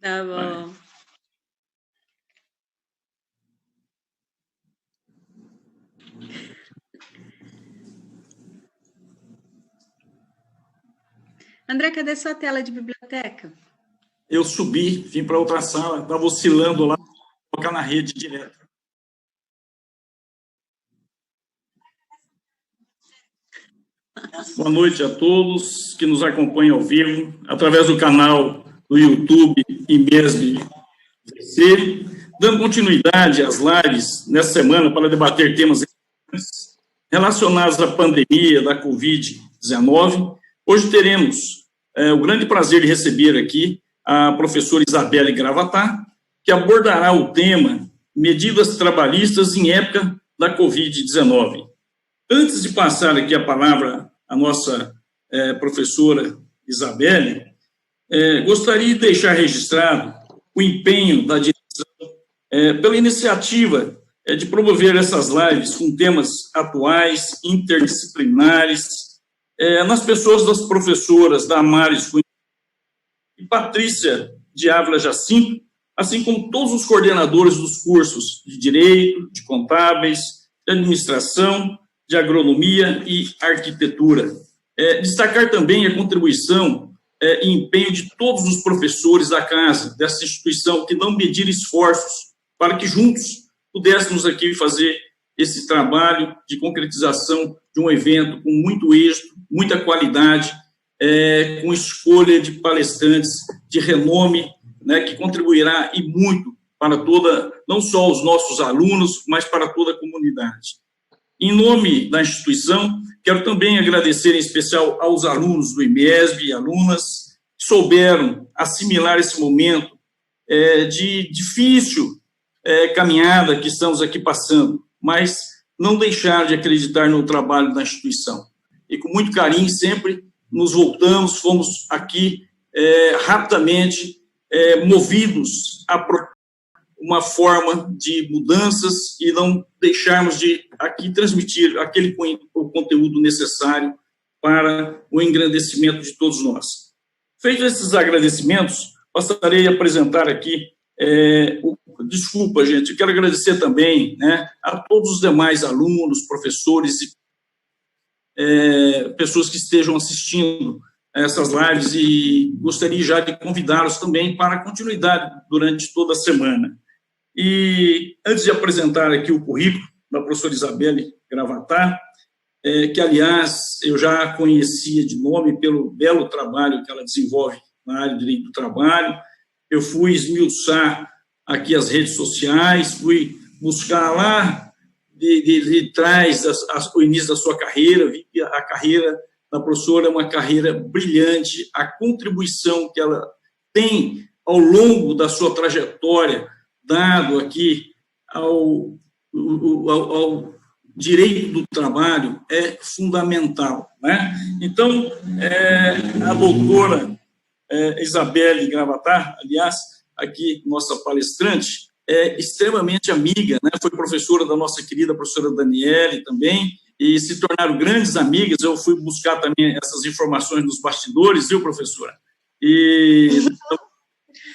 Tá Vai. bom. André, cadê sua tela de biblioteca? Eu subi, vim para outra sala, estava oscilando lá, vou colocar na rede direto. Boa noite a todos que nos acompanham ao vivo, através do canal do YouTube e mesmo dando continuidade às lives nessa semana para debater temas relacionados à pandemia da Covid-19. Hoje teremos o grande prazer de receber aqui a professora Isabelle Gravatar, que abordará o tema medidas trabalhistas em época da Covid-19. Antes de passar aqui a palavra à nossa professora Isabelle, gostaria de deixar registrado o empenho da direção pela iniciativa de promover essas lives com temas atuais, interdisciplinares, nas pessoas das professoras Damares Cunha e Patrícia de Ávila Jacinto, assim como todos os coordenadores dos cursos de Direito, de Contábeis, de Administração, de Agronomia e Arquitetura. Destacar também a contribuição e empenho de todos os professores da casa, dessa instituição, que não mediram esforços para que juntos pudéssemos aqui fazer esse trabalho de concretização de um evento com muito êxito, muita qualidade, com escolha de palestrantes de renome, né, que contribuirá e muito para toda, não só os nossos alunos, mas para toda a comunidade. Em nome da instituição, quero também agradecer em especial aos alunos do IMESB e alunas que souberam assimilar esse momento de difícil caminhada que estamos aqui passando, mas não deixar de acreditar no trabalho da instituição. E com muito carinho sempre nos voltamos, fomos aqui rapidamente movidos a uma forma de mudanças e não deixarmos de aqui transmitir o conteúdo necessário para o engrandecimento de todos nós. Feitos esses agradecimentos, passarei a apresentar aqui desculpa, gente, eu quero agradecer também, né, a todos os demais alunos, professores e pessoas que estejam assistindo essas lives e gostaria já de convidá-los também para a continuidade durante toda a semana. E antes de apresentar aqui o currículo da professora Isabelle Gravatar, que, aliás, eu já conhecia de nome pelo belo trabalho que ela desenvolve na área de direito do trabalho, eu fui esmiuçar aqui as redes sociais, fui buscar lá de trás o início da sua carreira, vi que a carreira da professora é uma carreira brilhante, a contribuição que ela tem ao longo da sua trajetória, dado aqui ao direito do trabalho, é fundamental, né? Então, a doutora Isabelle Gravatar, aliás, aqui, nossa palestrante, é extremamente amiga, né? Foi professora da nossa querida professora Daniele também, e se tornaram grandes amigas. Eu fui buscar também essas informações nos bastidores, viu, professora? E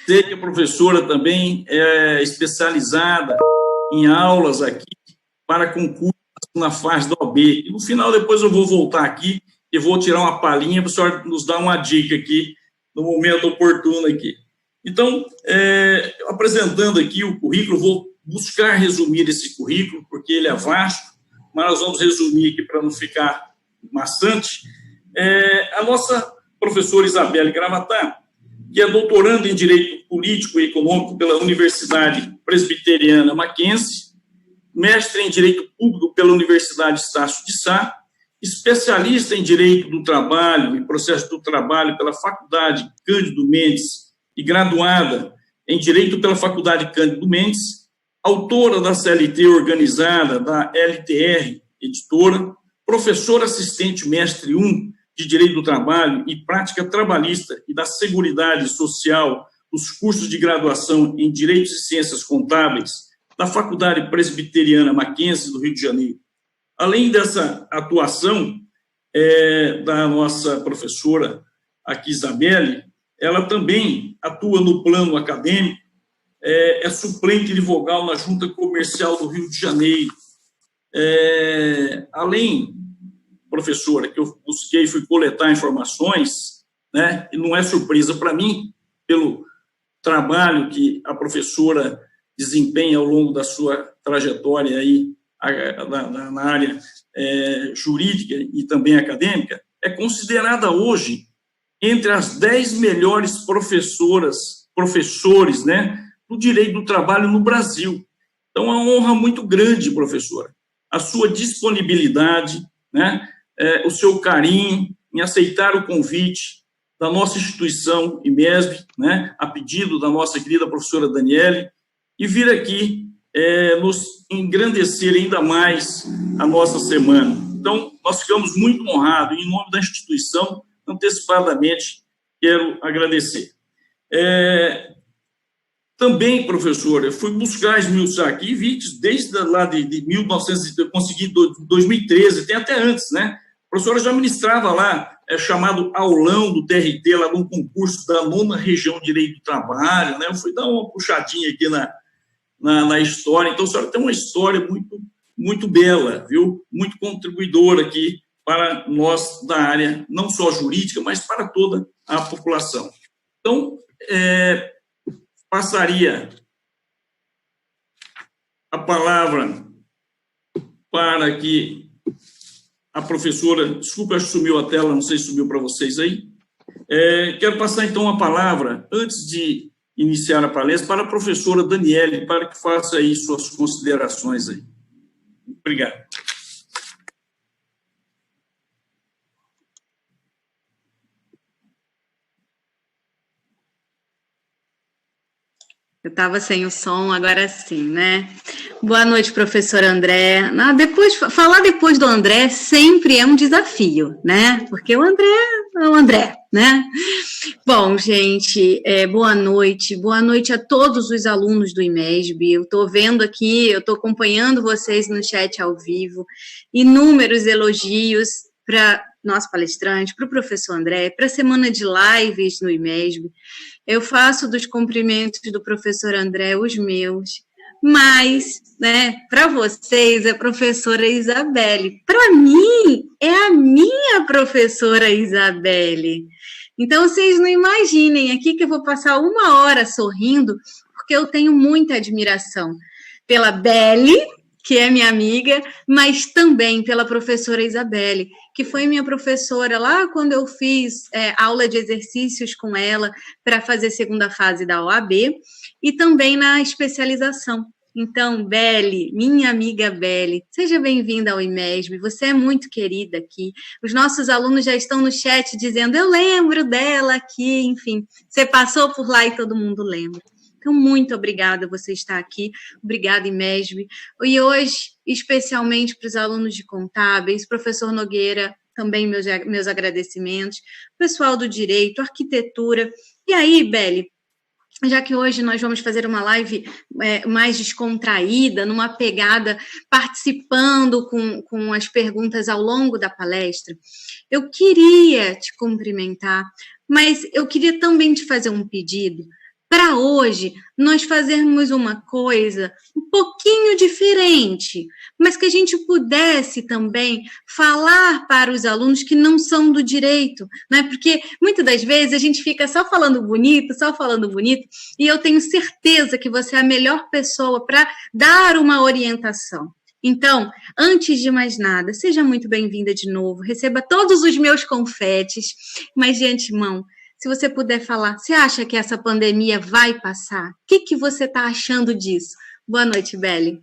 sei que a professora também é especializada em aulas aqui para concursos na fase da OAB. E no final, depois eu vou voltar aqui e vou tirar uma palhinha para a senhora nos dar uma dica aqui, no momento oportuno aqui. Então, apresentando aqui o currículo, vou buscar resumir esse currículo, porque ele é vasto, mas nós vamos resumir aqui para não ficar maçante. A nossa professora Isabelle Gravatar, que é doutoranda em Direito Político e Econômico pela Universidade Presbiteriana Mackenzie, mestre em Direito Público pela Universidade Estácio de Sá, especialista em Direito do Trabalho e Processo do Trabalho pela Faculdade Cândido Mendes e graduada em Direito pela Faculdade Cândido Mendes, autora da CLT organizada da LTR Editora, professora assistente mestre 1 de Direito do Trabalho e Prática Trabalhista e da Seguridade Social dos cursos de graduação em Direitos e Ciências Contábeis da Faculdade Presbiteriana Mackenzie, do Rio de Janeiro. Além dessa atuação da nossa professora aqui, Isabelle, ela também atua no plano acadêmico, é suplente de vogal na Junta Comercial do Rio de Janeiro. Além, professora, que eu busquei, fui coletar informações, né, e não é surpresa para mim, pelo trabalho que a professora desempenha ao longo da sua trajetória aí, na área jurídica e também acadêmica, é considerada hoje entre as 10 melhores professores, né, do direito do trabalho no Brasil. Então, é uma honra muito grande, professora, a sua disponibilidade, né, o seu carinho em aceitar o convite da nossa instituição, IMESB, né, a pedido da nossa querida professora Daniele, e vir aqui nos engrandecer ainda mais a nossa semana. Então, nós ficamos muito honrados, e em nome da instituição, antecipadamente, quero agradecer. Também, professor, eu fui buscar esmiuçar aqui, vi desde lá de 1900, eu consegui em 2013, tem até antes, né? A professora já ministrava lá, chamado aulão do TRT, lá num concurso da 9ª Região de Direito do Trabalho, né? Eu fui dar uma puxadinha aqui na história, então a senhora tem uma história muito, muito bela, viu? Muito contribuidora aqui para nós da área, não só jurídica, mas para toda a população. Então, passaria a palavra para que a professora, desculpa, acho que sumiu a tela, não sei se sumiu para vocês aí. Quero passar, então, a palavra, antes de iniciar a palestra, para a professora Daniele, para que faça aí suas considerações aí. Obrigado. Eu estava sem o som, agora sim, né? Boa noite, professor André. Falar depois do André sempre é um desafio, né? Porque o André é o André, né? Bom, gente, boa noite a todos os alunos do IMESB. Eu estou vendo aqui, eu estou acompanhando vocês no chat ao vivo, inúmeros elogios para nosso palestrante, para o professor André, para a semana de lives no IMESB. Eu faço dos cumprimentos do professor André os meus, mas, né, para vocês é a professora Isabelle. Para mim, é a minha professora Isabelle. Então, vocês não imaginem aqui que eu vou passar 1 hora sorrindo, porque eu tenho muita admiração pela Belle, que é minha amiga, mas também pela professora Isabelle, que foi minha professora lá quando eu fiz aula de exercícios com ela para fazer segunda fase da OAB e também na especialização. Então, Belle, minha amiga Belle, seja bem-vinda ao IMESB, você é muito querida aqui. Os nossos alunos já estão no chat dizendo, eu lembro dela aqui, enfim, você passou por lá e todo mundo lembra. Então, muito obrigada você estar aqui, obrigada, IMESB. E hoje, especialmente para os alunos de contábeis, professor Nogueira, também meus agradecimentos, pessoal do direito, arquitetura. E aí, Belle, já que hoje nós vamos fazer uma live mais descontraída, numa pegada, participando com as perguntas ao longo da palestra, eu queria te cumprimentar, mas eu queria também te fazer um pedido, para hoje nós fazermos uma coisa um pouquinho diferente, mas que a gente pudesse também falar para os alunos que não são do direito, né? Porque muitas das vezes a gente fica só falando bonito, e eu tenho certeza que você é a melhor pessoa para dar uma orientação. Então, antes de mais nada, seja muito bem-vinda de novo, receba todos os meus confetes, mas de antemão, se você puder falar, você acha que essa pandemia vai passar? O que você está achando disso? Boa noite, Belle.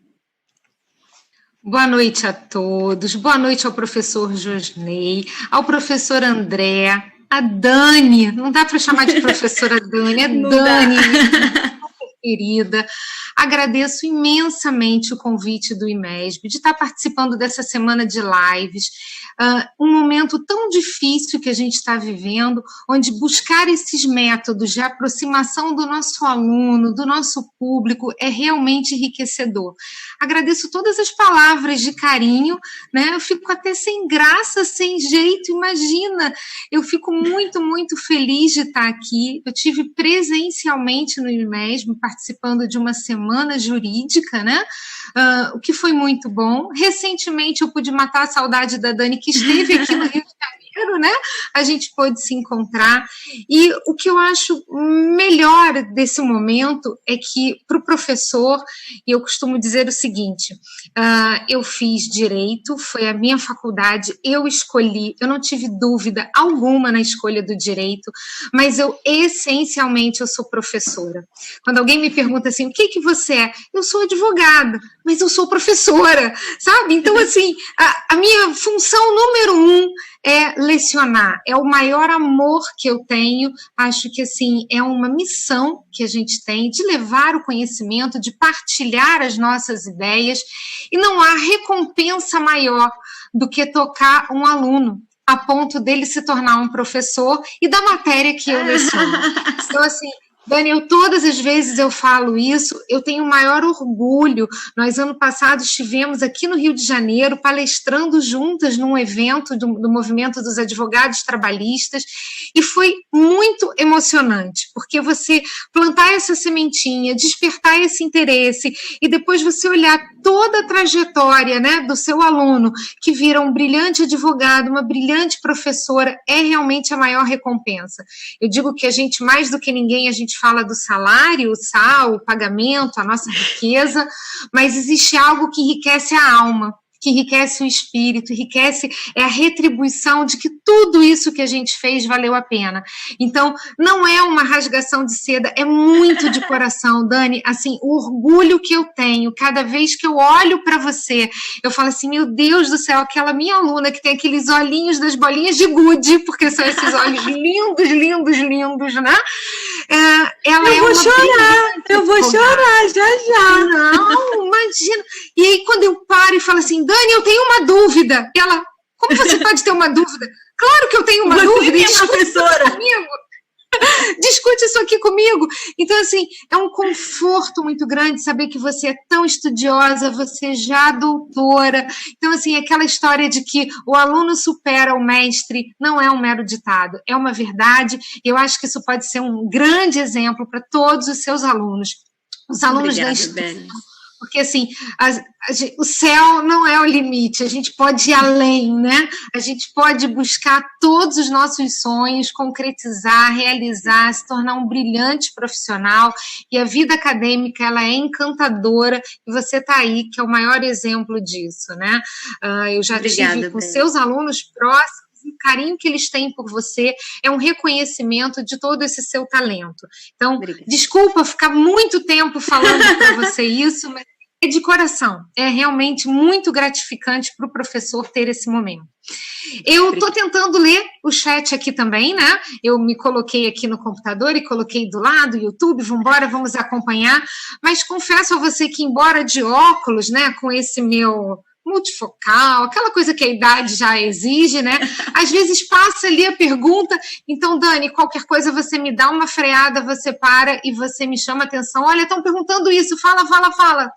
Boa noite a todos, boa noite ao professor Josnei, ao professor André, a Dani, não dá para chamar de professora Dani, é Dani, querida, Agradeço imensamente o convite do IMESB, de estar participando dessa semana de lives, um momento tão difícil que a gente está vivendo, onde buscar esses métodos de aproximação do nosso aluno, do nosso público, é realmente enriquecedor. Agradeço todas as palavras de carinho, né? Eu fico até sem graça, sem jeito, imagina, eu fico muito, muito feliz de estar aqui. Eu tive presencialmente no IMESB, participando de uma semana jurídica, né? O que foi muito bom. Recentemente eu pude matar a saudade da Dani, que esteve aqui no Rio de Janeiro, né? A gente pôde se encontrar. E o que eu acho melhor desse momento é que, para o professor, eu costumo dizer o seguinte, eu fiz Direito, foi a minha faculdade, eu escolhi, eu não tive dúvida alguma na escolha do Direito, mas essencialmente, eu sou professora. Quando alguém me pergunta assim, o que você é? Eu sou advogada, mas eu sou professora, sabe? Então, assim, a minha função número 1 é lecionar, é o maior amor que eu tenho, acho que, assim, é uma missão que a gente tem de levar o conhecimento, de partilhar as nossas ideias, e não há recompensa maior do que tocar um aluno, a ponto dele se tornar um professor e da matéria que eu leciono. Então, assim, Dani, todas as vezes eu falo isso, eu tenho o maior orgulho. Nós, ano passado, estivemos aqui no Rio de Janeiro, palestrando juntas num evento do Movimento dos Advogados Trabalhistas, e foi muito emocionante, porque você plantar essa sementinha, despertar esse interesse, e depois você olhar toda a trajetória, né, do seu aluno, que vira um brilhante advogado, uma brilhante professora, é realmente a maior recompensa. Eu digo que a gente, mais do que ninguém, a gente fala do salário, o pagamento, a nossa riqueza, mas existe algo que enriquece a alma, que enriquece o espírito, enriquece a retribuição de que tudo isso que a gente fez valeu a pena. Então, não é uma rasgação de seda, é muito de coração, Dani, assim, o orgulho que eu tenho, cada vez que eu olho para você, eu falo assim, meu Deus do céu, aquela minha aluna que tem aqueles olhinhos das bolinhas de gude, porque são esses olhos lindos, lindos, lindos, né? Eu vou chorar, já. Não, imagina. E aí, quando eu paro e falo assim, Dani, eu tenho uma dúvida. E ela, como você pode ter uma dúvida? Claro que eu tenho uma dúvida. Você é professora. Discute isso aqui comigo. Então, assim, é um conforto muito grande saber que você é tão estudiosa, você já doutora. Então, assim, aquela história de que o aluno supera o mestre não é um mero ditado, é uma verdade. E eu acho que isso pode ser um grande exemplo para todos os seus alunos. Os alunos da instituição. Porque, assim, o céu não é o limite, a gente pode ir além, né? A gente pode buscar todos os nossos sonhos, concretizar, realizar, se tornar um brilhante profissional, e a vida acadêmica, ela é encantadora, e você está aí, que é o maior exemplo disso, né? Eu já tive com seus alunos próximos, o carinho que eles têm por você é um reconhecimento de todo esse seu talento. Então, desculpa ficar muito tempo falando para você isso, mas é de coração. É realmente muito gratificante para o professor ter esse momento. Eu estou tentando ler o chat aqui também, né? Eu me coloquei aqui no computador e coloquei do lado, YouTube, vamos acompanhar. Mas confesso a você que, embora de óculos, né, com esse meu multifocal, aquela coisa que a idade já exige, né? Às vezes passa ali a pergunta, então, Dani, qualquer coisa você me dá uma freada, você para e você me chama a atenção. Olha, estão perguntando isso, fala,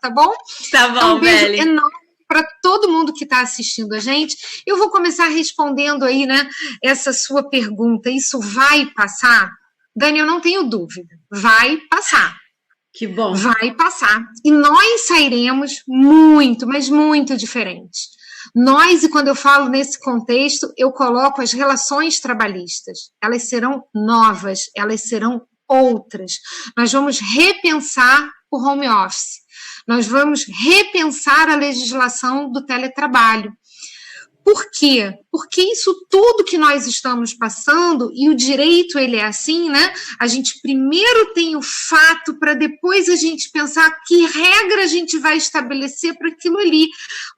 tá bom? Tá bom, então, um beijo Beli. enorme para todo mundo que está assistindo a gente. Eu vou começar respondendo aí, né, essa sua pergunta. Isso vai passar? Dani, eu não tenho dúvida. Vai passar. Que bom. Vai passar. E nós sairemos muito, mas muito diferentes. Nós, e quando eu falo nesse contexto, eu coloco as relações trabalhistas. Elas serão novas, elas serão outras. Nós vamos repensar o home office. Nós vamos repensar a legislação do teletrabalho. Por quê? Porque isso tudo que nós estamos passando, e o direito ele é assim, né? A gente primeiro tem o fato para depois a gente pensar que regra a gente vai estabelecer para aquilo ali.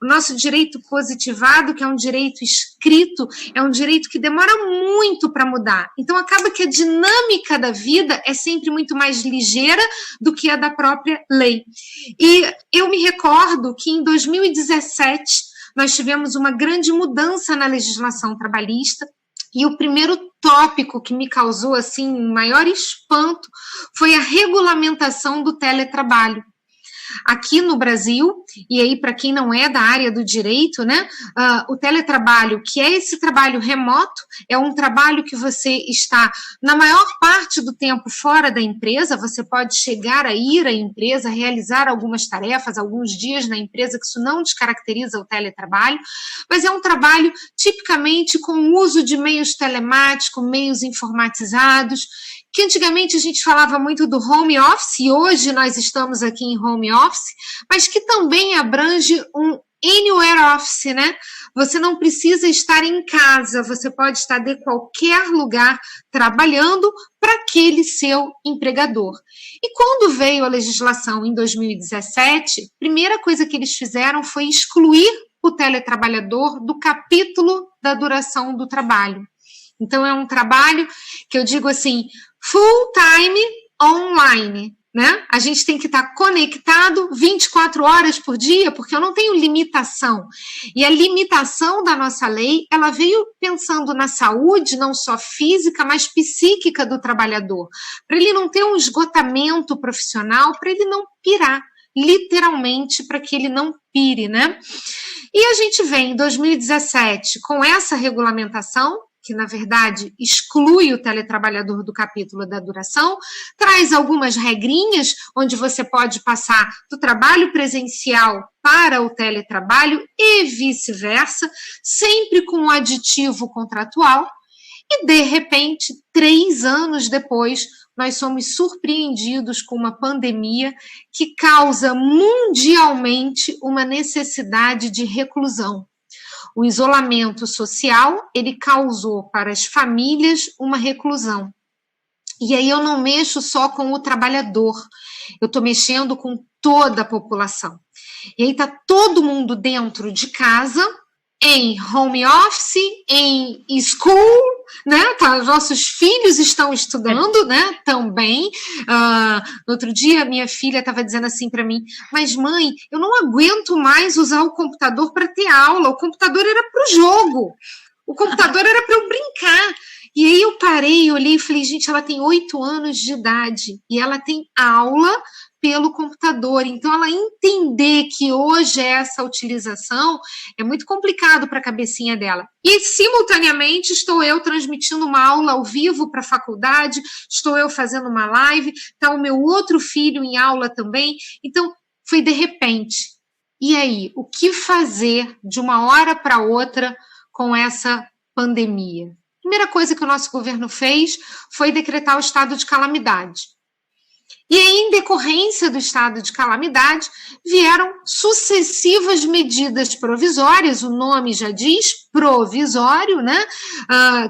O nosso direito positivado, que é um direito escrito, é um direito que demora muito para mudar. Então acaba que a dinâmica da vida é sempre muito mais ligeira do que a da própria lei. E eu me recordo que em 2017 nós tivemos uma grande mudança na legislação trabalhista, e o primeiro tópico que me causou assim maior espanto foi a regulamentação do teletrabalho. Aqui no Brasil, e aí para quem não é da área do direito, né, o teletrabalho, que é esse trabalho remoto, é um trabalho que você está na maior parte do tempo fora da empresa, você pode chegar a ir à empresa, realizar algumas tarefas, alguns dias na empresa, que isso não descaracteriza o teletrabalho, mas é um trabalho tipicamente com o uso de meios telemáticos, meios informatizados, que antigamente a gente falava muito do home office, e hoje nós estamos aqui em home office, mas que também abrange um anywhere office, né? Você não precisa estar em casa, você pode estar de qualquer lugar trabalhando para aquele seu empregador. E quando veio a legislação em 2017, a primeira coisa que eles fizeram foi excluir o teletrabalhador do capítulo da duração do trabalho. Então, é um trabalho que eu digo assim, full time online, né? A gente tem que estar conectado 24 horas por dia, porque eu não tenho limitação. E a limitação da nossa lei, ela veio pensando na saúde, não só física, mas psíquica do trabalhador, para ele não ter um esgotamento profissional, para ele não pirar, literalmente, para que ele não pire, né? E a gente vem em 2017 com essa regulamentação, que, na verdade, exclui o teletrabalhador do capítulo da duração, traz algumas regrinhas onde você pode passar do trabalho presencial para o teletrabalho e vice-versa, sempre com um aditivo contratual, e, de repente, 3 anos depois, nós somos surpreendidos com uma pandemia que causa mundialmente uma necessidade de reclusão. O isolamento social, ele causou para as famílias uma reclusão. E aí eu não mexo só com o trabalhador, eu estou mexendo com toda a população. E aí está todo mundo dentro de casa, em home office, em school, né? Tá, nossos filhos estão estudando, né? Também. No outro dia, minha filha estava dizendo assim para mim, mas mãe, eu não aguento mais usar o computador para ter aula, o computador era para o jogo, o computador era para eu brincar. E aí eu parei, olhei e falei, gente, ela tem 8 anos de idade e ela tem aula pelo computador, então ela entender que hoje essa utilização é muito complicado para a cabecinha dela. E simultaneamente estou eu transmitindo uma aula ao vivo para a faculdade, estou eu fazendo uma live, está o meu outro filho em aula também, então foi de repente. E aí, o que fazer de uma hora para outra com essa pandemia? A primeira coisa que o nosso governo fez foi decretar o estado de calamidade. E em decorrência do estado de calamidade, vieram sucessivas medidas provisórias, o nome já diz, provisório, né?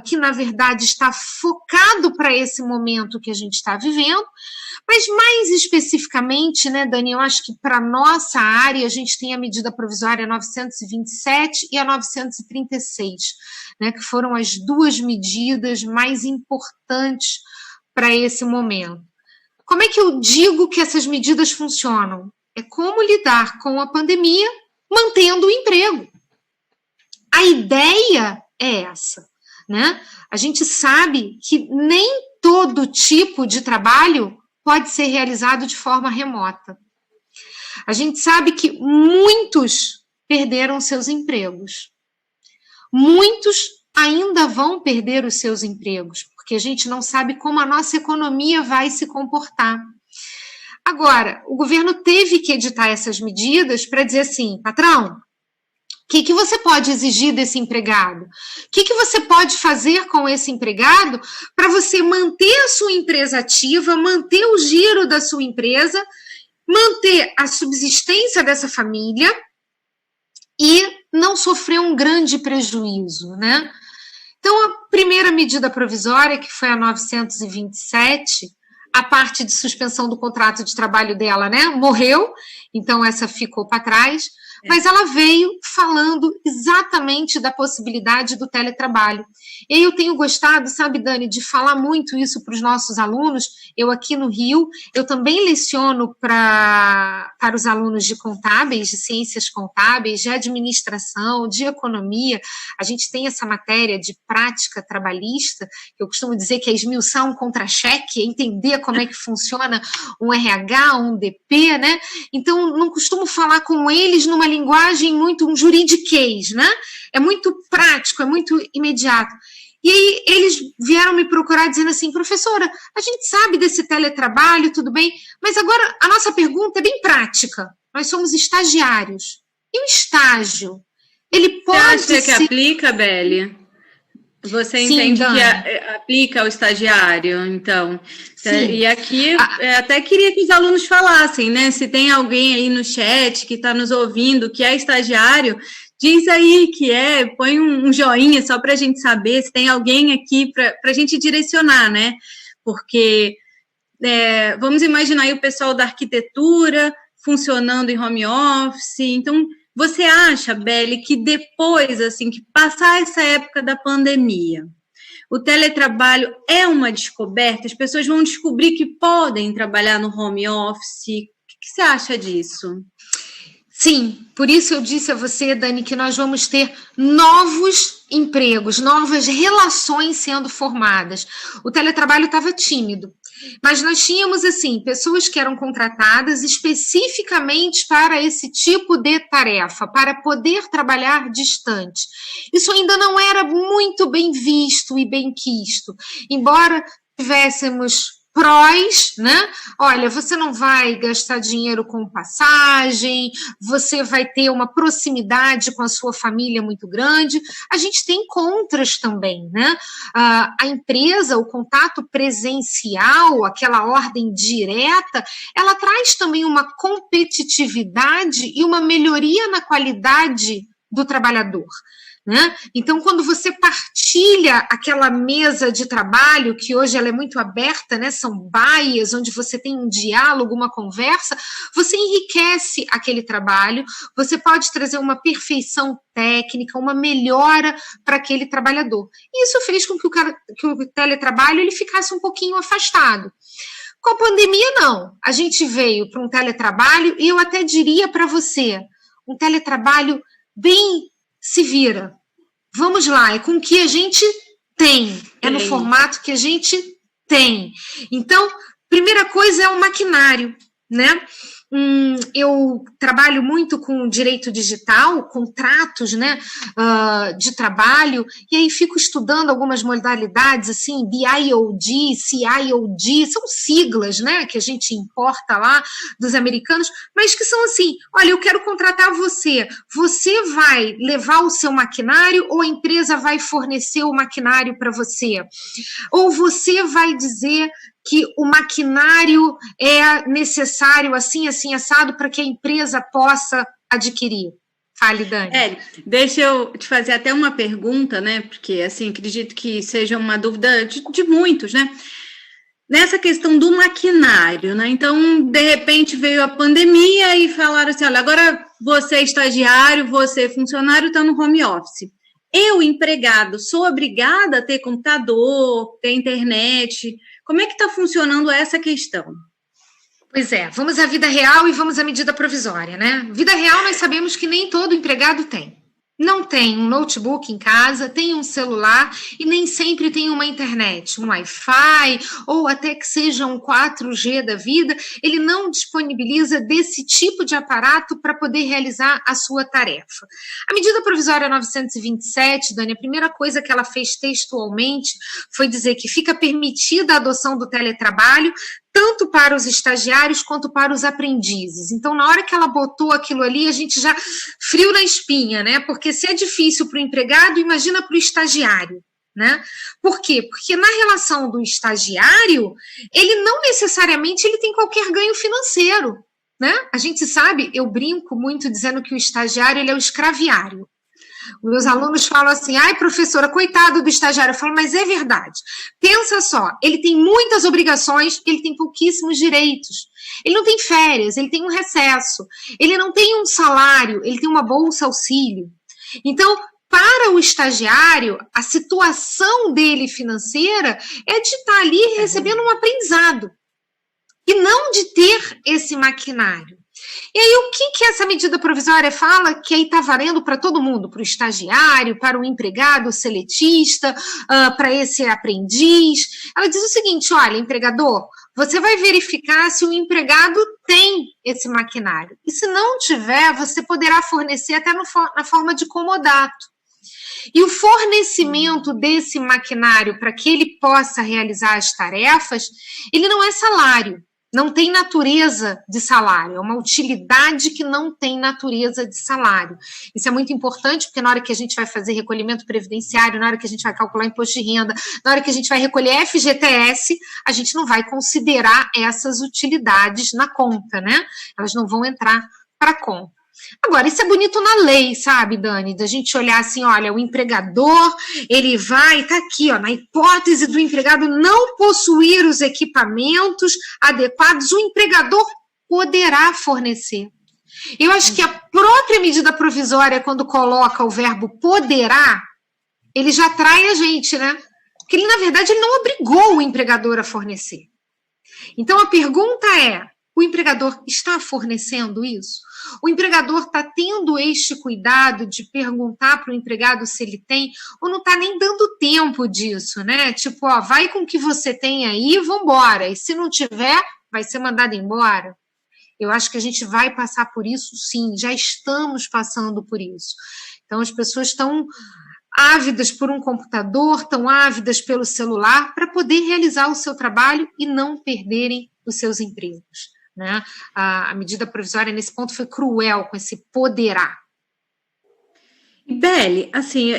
Que na verdade está focado para esse momento que a gente está vivendo, mas mais especificamente, né, Dani, eu acho que para a nossa área a gente tem a medida provisória 927 e a 936, né, que foram as 2 medidas mais importantes para esse momento. Como é que eu digo que essas medidas funcionam? É como lidar com a pandemia mantendo o emprego. A ideia é essa, né? A gente sabe que nem todo tipo de trabalho pode ser realizado de forma remota. A gente sabe que muitos perderam seus empregos. Muitos ainda vão perder os seus empregos, porque a gente não sabe como a nossa economia vai se comportar. Agora, o governo teve que editar essas medidas para dizer assim, patrão, o que você pode exigir desse empregado? O que você pode fazer com esse empregado para você manter a sua empresa ativa, manter o giro da sua empresa, manter a subsistência dessa família e não sofreu um grande prejuízo, né? Então, a primeira medida provisória, que foi a 927, a parte de suspensão do contrato de trabalho dela, né, morreu, então essa ficou para trás, mas ela veio falando exatamente da possibilidade do teletrabalho. E eu tenho gostado, sabe, Dani, de falar muito isso para os nossos alunos. Eu aqui no Rio, eu também leciono para os alunos de contábeis, de ciências contábeis, de administração, de economia. A gente tem essa matéria de prática trabalhista, que eu costumo dizer que é esmiuçar um contra-cheque, é entender como é que funciona um RH, um DP, né? Então, não costumo falar com eles numa linguagem muito um juridiquês, né? É muito prático, é muito imediato. E aí eles vieram me procurar dizendo assim, professora, a gente sabe desse teletrabalho, tudo bem, mas agora a nossa pergunta é bem prática. Nós somos estagiários. E o estágio? Ele pode Você acha que aplica, Beli? Você entende que aplica ao estagiário, então? Sim. E aqui, até queria que os alunos falassem, né? Se tem alguém aí no chat que está nos ouvindo que é estagiário, diz aí que põe um joinha só para a gente saber se tem alguém aqui para a gente direcionar, né? Porque vamos imaginar aí o pessoal da arquitetura funcionando em home office, então... Você acha, Beli, que depois, assim, que passar essa época da pandemia, o teletrabalho é uma descoberta? As pessoas vão descobrir que podem trabalhar no home office? O que você acha disso? Sim, por isso eu disse a você, Dani, que nós vamos ter novos empregos, novas relações sendo formadas. O teletrabalho estava tímido, mas nós tínhamos, assim, pessoas que eram contratadas especificamente para esse tipo de tarefa, para poder trabalhar distante. Isso ainda não era muito bem visto e bem quisto, embora tivéssemos prós, né? Olha, você não vai gastar dinheiro com passagem, você vai ter uma proximidade com a sua família muito grande. A gente tem contras também, né? A empresa, o contato presencial, aquela ordem direta, ela traz também uma competitividade e uma melhoria na qualidade do trabalhador. Né? Então, quando você partilha aquela mesa de trabalho, que hoje ela é muito aberta, né? São baias, onde você tem um diálogo, uma conversa, você enriquece aquele trabalho, você pode trazer uma perfeição técnica, uma melhora para aquele trabalhador. E isso fez com que o teletrabalho ele ficasse um pouquinho afastado. Com a pandemia, não. A gente veio para um teletrabalho, e eu até diria para você, um teletrabalho bem se vira. Vamos lá, é com o que a gente tem. É no formato que a gente tem. Então, primeira coisa é o maquinário, né? Eu trabalho muito com direito digital, contratos, né, de trabalho, e aí fico estudando algumas modalidades, assim, BIOD, CIOD, são siglas, né, que a gente importa lá dos americanos, mas que são assim, olha, eu quero contratar você vai levar o seu maquinário ou a empresa vai fornecer o maquinário para você? Ou você vai dizer que o maquinário é necessário assim, assim, assado, para que a empresa possa adquirir? Fale, Dani. Deixa eu te fazer até uma pergunta, né? Porque, assim, acredito que seja uma dúvida de muitos, né? Nessa questão do maquinário, né? Então, de repente, veio a pandemia e falaram assim, olha, agora você é estagiário, você é funcionário, está no home office. Eu, empregado, sou obrigada a ter computador, ter internet. Como é que está funcionando essa questão? Pois é, vamos à vida real e vamos à medida provisória, né? Vida real nós sabemos que nem todo empregado tem. Não tem um notebook em casa, tem um celular e nem sempre tem uma internet, um Wi-Fi ou até que seja um 4G da vida, ele não disponibiliza desse tipo de aparato para poder realizar a sua tarefa. A medida provisória 927, Dani, a primeira coisa que ela fez textualmente foi dizer que fica permitida a adoção do teletrabalho tanto para os estagiários quanto para os aprendizes. Então, na hora que ela botou aquilo ali, a gente já frio na espinha, né? Porque se é difícil para o empregado, imagina para o estagiário, né? Por quê? Porque na relação do estagiário, ele não necessariamente ele tem qualquer ganho financeiro. né? A gente sabe, eu brinco muito dizendo que o estagiário ele é o escraviário. Meus alunos falam assim, ai, professora, coitado do estagiário. Eu falo, mas é verdade. Pensa só, ele tem muitas obrigações, ele tem pouquíssimos direitos. Ele não tem férias, ele tem um recesso. Ele não tem um salário, ele tem uma bolsa auxílio. Então, para o estagiário, a situação dele financeira é de estar ali recebendo um aprendizado. E não de ter esse maquinário. E aí, o que essa medida provisória fala que aí está valendo para todo mundo? Para o estagiário, para o empregado seletista, para esse aprendiz. Ela diz o seguinte, olha, empregador, você vai verificar se o empregado tem esse maquinário. E se não tiver, você poderá fornecer até na forma de comodato. E o fornecimento desse maquinário para que ele possa realizar as tarefas, ele não é salário. Não tem natureza de salário, é uma utilidade que não tem natureza de salário. Isso é muito importante, porque na hora que a gente vai fazer recolhimento previdenciário, na hora que a gente vai calcular imposto de renda, na hora que a gente vai recolher FGTS, a gente não vai considerar essas utilidades na conta, né? Elas não vão entrar para a conta. Agora, isso é bonito na lei, sabe, Dani? Da gente olhar assim, olha, o empregador, ele vai, tá aqui, ó, na hipótese do empregado não possuir os equipamentos adequados, o empregador poderá fornecer. Eu acho que a própria medida provisória, quando coloca o verbo poderá, ele já trai a gente, né? Porque ele, na verdade, ele não obrigou o empregador a fornecer. Então, a pergunta é, o empregador está fornecendo isso? O empregador está tendo este cuidado de perguntar para o empregado se ele tem, ou não está nem dando tempo disso, né? Tipo, ó, vai com o que você tem aí, vambora. E se não tiver, vai ser mandado embora. Eu acho que a gente vai passar por isso, sim. Já estamos passando por isso. Então, as pessoas estão ávidas por um computador, estão ávidas pelo celular, para poder realizar o seu trabalho e não perderem os seus empregos. Né? A medida provisória nesse ponto foi cruel com esse poderá. Beli, assim,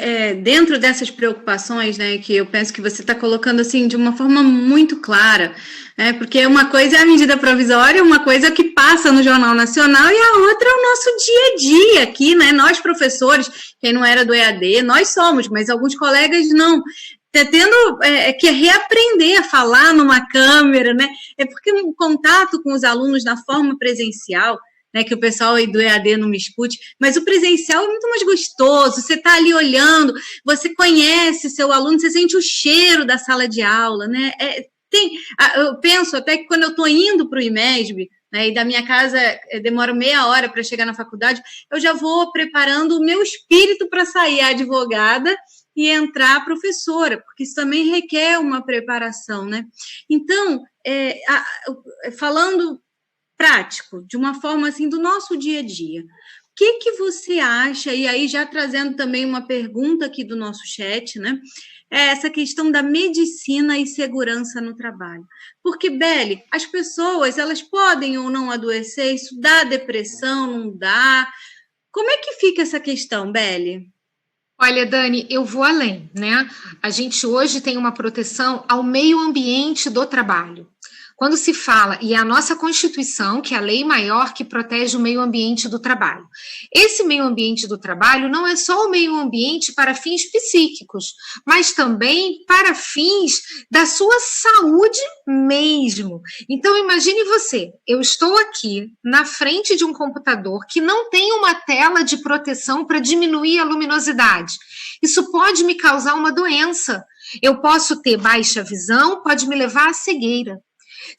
dentro dessas preocupações, né, que eu penso que você está colocando assim de uma forma muito clara, né, porque uma coisa é a medida provisória, uma coisa que passa no Jornal Nacional e a outra é o nosso dia a dia aqui, né, nós professores, quem não era do EAD, nós somos, mas alguns colegas não. Tendo que reaprender a falar numa câmera, né? É porque o contato com os alunos na forma presencial, né, que o pessoal aí do EAD não me escute, mas o presencial é muito mais gostoso, você está ali olhando, você conhece seu aluno, você sente o cheiro da sala de aula, né? Eu penso até que quando eu estou indo para o IMESB, né, e da minha casa demora meia hora para chegar na faculdade, eu já vou preparando o meu espírito para sair advogada e entrar professora, porque isso também requer uma preparação, né? Então, falando prático, de uma forma assim do nosso dia a dia, o que você acha, e aí já trazendo também uma pergunta aqui do nosso chat, né? É essa questão da medicina e segurança no trabalho. Porque, Beli, as pessoas, elas podem ou não adoecer, isso dá depressão, não dá? Como é que fica essa questão, Beli? Olha, Dani, eu vou além, né? A gente hoje tem uma proteção ao meio ambiente do trabalho. Quando se fala, e é a nossa Constituição, que é a lei maior que protege o meio ambiente do trabalho. Esse meio ambiente do trabalho não é só o meio ambiente para fins psíquicos, mas também para fins da sua saúde mesmo. Então, imagine você, eu estou aqui na frente de um computador que não tem uma tela de proteção para diminuir a luminosidade. Isso pode me causar uma doença. Eu posso ter baixa visão, pode me levar à cegueira.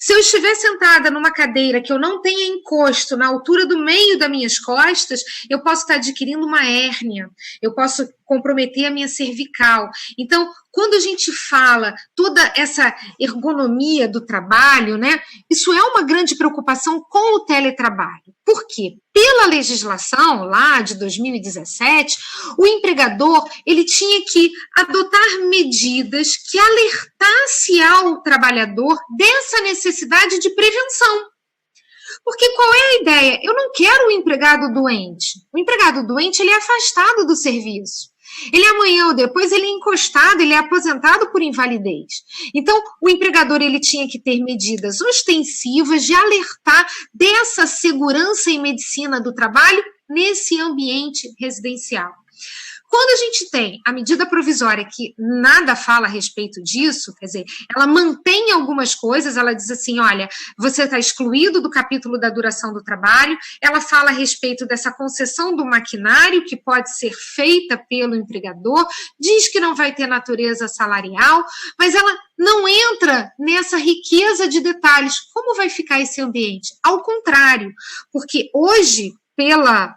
Se eu estiver sentada numa cadeira que eu não tenha encosto na altura do meio das minhas costas, eu posso estar adquirindo uma hérnia, eu posso comprometer a minha cervical. Então, quando a gente fala toda essa ergonomia do trabalho, né, isso é uma grande preocupação com o teletrabalho. Por quê? Pela legislação lá de 2017, o empregador ele tinha que adotar medidas que alertasse ao trabalhador dessa necessidade de prevenção. Porque qual é a ideia? Eu não quero o empregado doente. O empregado doente ele é afastado do serviço. Ele amanhã ou depois ele é encostado, ele é aposentado por invalidez. Então, o empregador ele tinha que ter medidas ostensivas de alertar dessa segurança segurança e medicina do trabalho nesse ambiente residencial. Quando a gente tem a medida provisória que nada fala a respeito disso, quer dizer, ela mantém algumas coisas, ela diz assim, olha, você está excluído do capítulo da duração do trabalho, ela fala a respeito dessa concessão do maquinário que pode ser feita pelo empregador, diz que não vai ter natureza salarial, mas ela não entra nessa riqueza de detalhes. Como vai ficar esse ambiente? Ao contrário, porque hoje, pela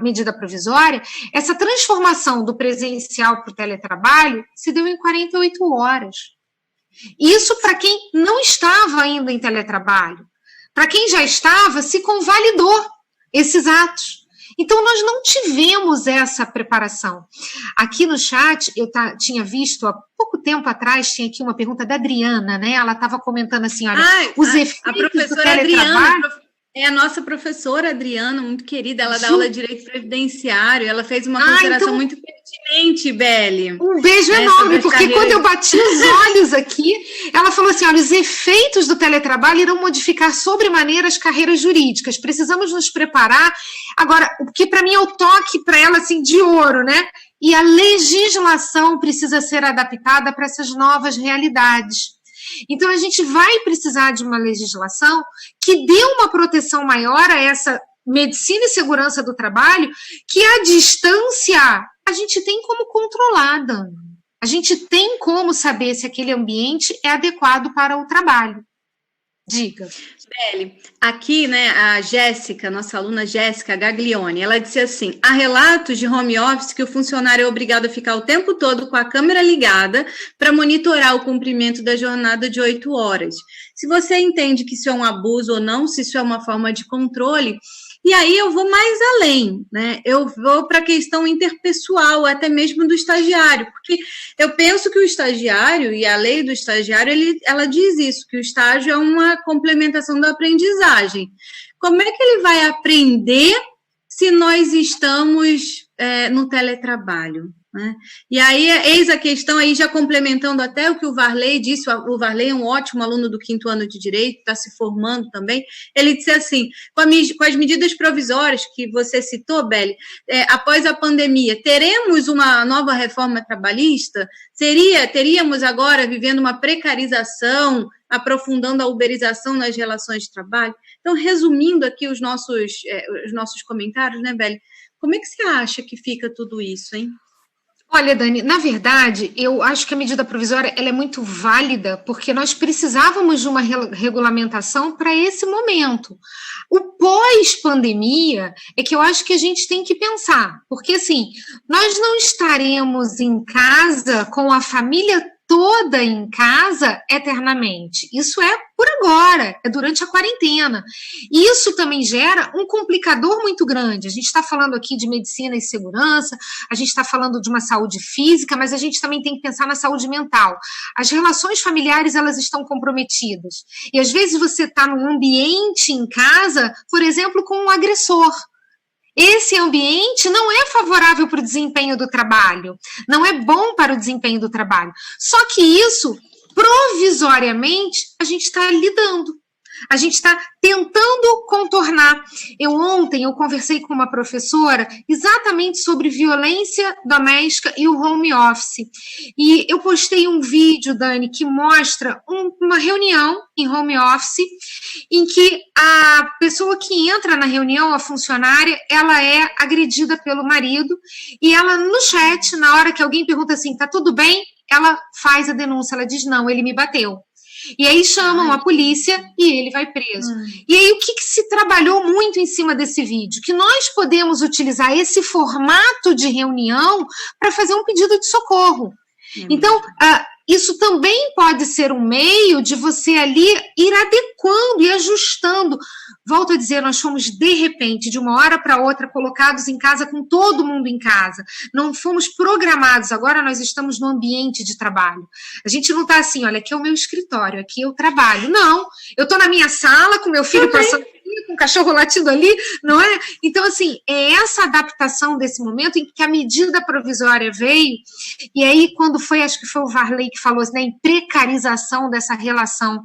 medida provisória, essa transformação do presencial para o teletrabalho se deu em 48 horas. Isso para quem não estava ainda em teletrabalho. Para quem já estava, se convalidou esses atos. Então, nós não tivemos essa preparação. Aqui no chat, eu tinha visto, há pouco tempo atrás, tinha aqui uma pergunta da Adriana, né? Ela estava comentando assim, olha, os efeitos do teletrabalho... É a nossa professora Adriana, muito querida, ela dá aula de Direito Previdenciário, ela fez uma consideração muito pertinente, Beli. Um beijo enorme, porque quando eu bati os olhos aqui, ela falou assim, olha, os efeitos do teletrabalho irão modificar sobremaneira as carreiras jurídicas, precisamos nos preparar. Agora, o que para mim é o toque para ela, assim, de ouro, né? E a legislação precisa ser adaptada para essas novas realidades. Então, a gente vai precisar de uma legislação que dê uma proteção maior a essa medicina e segurança do trabalho, que à distância a gente tem como controlar, Dani. A gente tem como saber se aquele ambiente é adequado para o trabalho. Diga. Beli, aqui, né, a Jéssica, nossa aluna Jéssica Gaglione, ela disse assim, há relatos de home office que o funcionário é obrigado a ficar o tempo todo com a câmera ligada para monitorar o cumprimento da jornada de 8 horas. Se você entende que isso é um abuso ou não, se isso é uma forma de controle, e aí eu vou mais além, né? Eu vou para a questão interpessoal, até mesmo do estagiário, porque eu penso que o estagiário, e a lei do estagiário, ela diz isso, que o estágio é uma complementação da aprendizagem. Como é que ele vai aprender se nós estamos no teletrabalho? Né? E aí, eis a questão, aí já complementando até o que o Varley disse, o Varley é um ótimo aluno do 5º ano de Direito, está se formando também, ele disse assim, com as medidas provisórias que você citou, Beli, após a pandemia, teremos uma nova reforma trabalhista? Teríamos agora vivendo uma precarização, aprofundando a uberização nas relações de trabalho? Então, resumindo aqui os nossos comentários, né, Beli, como é que você acha que fica tudo isso, hein? Olha, Dani, na verdade, eu acho que a medida provisória ela é muito válida porque nós precisávamos de uma regulamentação para esse momento. O pós-pandemia é que eu acho que a gente tem que pensar, porque assim, nós não estaremos em casa com a família toda em casa eternamente. Isso é por agora, é durante a quarentena. E isso também gera um complicador muito grande. A gente está falando aqui de medicina e segurança, a gente está falando de uma saúde física, mas a gente também tem que pensar na saúde mental. As relações familiares, elas estão comprometidas. E às vezes você está num ambiente em casa, por exemplo, com um agressor. Esse ambiente não é favorável para o desempenho do trabalho, não é bom para o desempenho do trabalho. Só que isso, provisoriamente, a gente está lidando. A gente está tentando contornar. Ontem eu conversei com uma professora exatamente sobre violência doméstica e o home office. E eu postei um vídeo, Dani, que mostra uma reunião em home office em que a pessoa que entra na reunião, a funcionária, ela é agredida pelo marido e ela no chat, na hora que alguém pergunta assim, tá tudo bem? Ela faz a denúncia, ela diz, não, ele me bateu. E aí chamam a polícia e ele vai preso. E aí o que se trabalhou muito em cima desse vídeo? Que nós podemos utilizar esse formato de reunião para fazer um pedido de socorro. Então, isso também pode ser um meio de você ali ir adequando e ajustando. Volto a dizer, nós fomos, de repente, de uma hora para outra, colocados em casa com todo mundo em casa. Não fomos programados, agora nós estamos no ambiente de trabalho. A gente não está assim, olha, aqui é o meu escritório, aqui eu trabalho. Não, eu estou na minha sala com meu filho passando com cachorro latindo ali, não é? Então, assim, é essa adaptação desse momento em que a medida provisória veio, e aí quando foi, acho que foi o Varley que falou, né, em precarização dessa relação.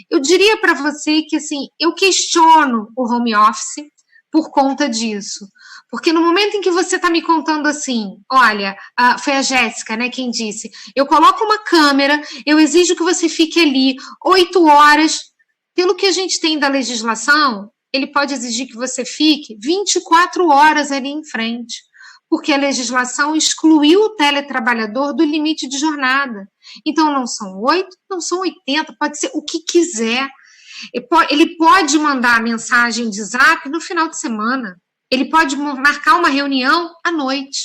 Eu diria para você que, assim, eu questiono o home office por conta disso. Porque no momento em que você está me contando assim, olha, foi a Jéssica, né, quem disse, eu coloco uma câmera, eu exijo que você fique ali 8 horas, pelo que a gente tem da legislação, ele pode exigir que você fique 24 horas ali em frente, porque a legislação excluiu o teletrabalhador do limite de jornada. Então não são 8, não são 80, pode ser o que quiser. Ele pode mandar mensagem de zap no final de semana. Ele pode marcar uma reunião à noite,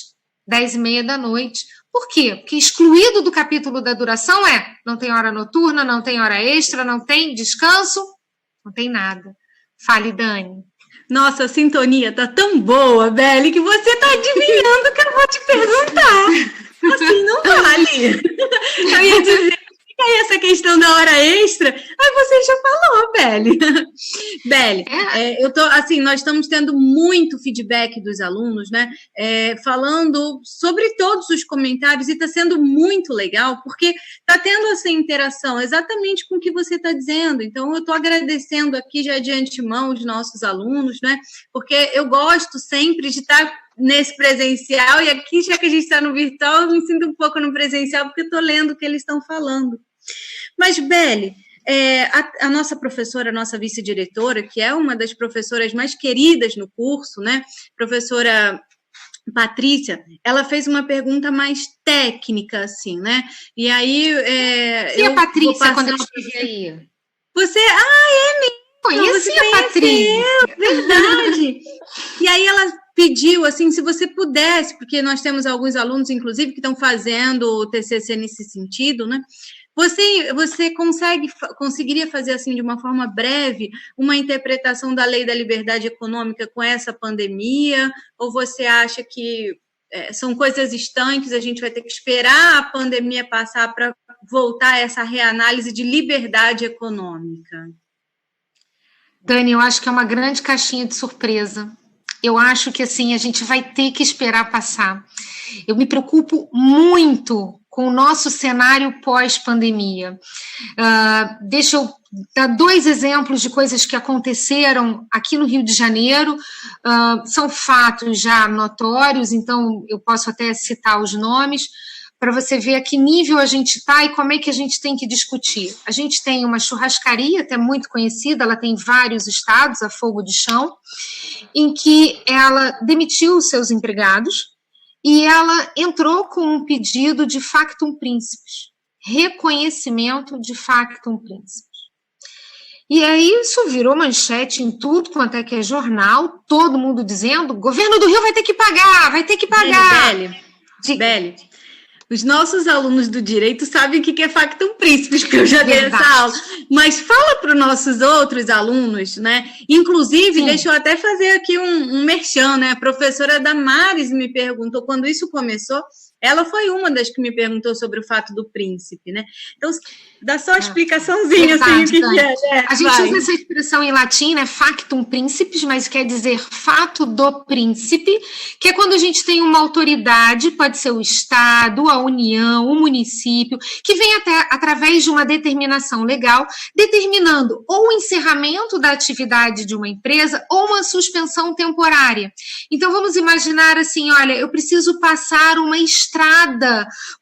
10h30 da noite. Por quê? Porque excluído do capítulo da duração não tem hora noturna, não tem hora extra, não tem descanso, não tem nada. Fale, Dani. Nossa, a sintonia tá tão boa, Beli, que você tá adivinhando o que eu vou te perguntar. Assim, não vale. Eu ia dizer, fica aí essa questão da hora extra. Aí você já falou, Beli. Beli, eu tô, assim, nós estamos tendo muito feedback dos alunos, né? Falando sobre todos os comentários e está sendo muito legal, porque está tendo essa interação exatamente com o que você está dizendo. Então, eu estou agradecendo aqui já de antemão os nossos alunos, né? Porque eu gosto sempre de estar nesse presencial, e aqui, já que a gente está no virtual, eu me sinto um pouco no presencial, porque eu estou lendo o que eles estão falando. Mas, Beli, a nossa professora, a nossa vice-diretora, que é uma das professoras mais queridas no curso, né, professora Patrícia, ela fez uma pergunta mais técnica, assim, né, e aí... E a Patrícia, quando eu estive aí? Você... é mesmo! Conheci a Patrícia! Verdade! E aí ela pediu, assim, se você pudesse, porque nós temos alguns alunos, inclusive, que estão fazendo o TCC nesse sentido, né? Você conseguiria fazer, assim, de uma forma breve, uma interpretação da Lei da Liberdade Econômica com essa pandemia? Ou você acha que são coisas estanques, a gente vai ter que esperar a pandemia passar para voltar a essa reanálise de liberdade econômica? Dani, eu acho que é uma grande caixinha de surpresa. Eu acho que, assim, a gente vai ter que esperar passar. Eu me preocupo muito com o nosso cenário pós-pandemia. Deixa eu dar 2 exemplos de coisas que aconteceram aqui no Rio de Janeiro. São fatos já notórios, então eu posso até citar os nomes, para você ver a que nível a gente está e como é que a gente tem que discutir. A gente tem uma churrascaria, até muito conhecida, ela tem vários estados, a Fogo de Chão, em que ela demitiu os seus empregados e ela entrou com um pedido de factum principis, reconhecimento de factum principis. E aí isso virou manchete em tudo quanto é que é jornal, todo mundo dizendo, o governo do Rio vai ter que pagar, vai ter que pagar. Beli, os nossos alunos do direito sabem o que é factum principis, porque eu já dei essa aula. Mas fala para os nossos outros alunos, né? Inclusive, deixa eu até fazer aqui um merchan, né? A professora Damares me perguntou, quando isso começou, ela foi uma das que me perguntou sobre o fato do príncipe, né? Então, dá só uma explicaçãozinha, assim, o que é. A gente usa essa expressão em latim, né? Factum principis, mas quer dizer fato do príncipe, que é quando a gente tem uma autoridade, pode ser o Estado, a União, o município, que vem até através de uma determinação legal, determinando ou o encerramento da atividade de uma empresa ou uma suspensão temporária. Então, vamos imaginar assim, olha, eu preciso passar uma estrada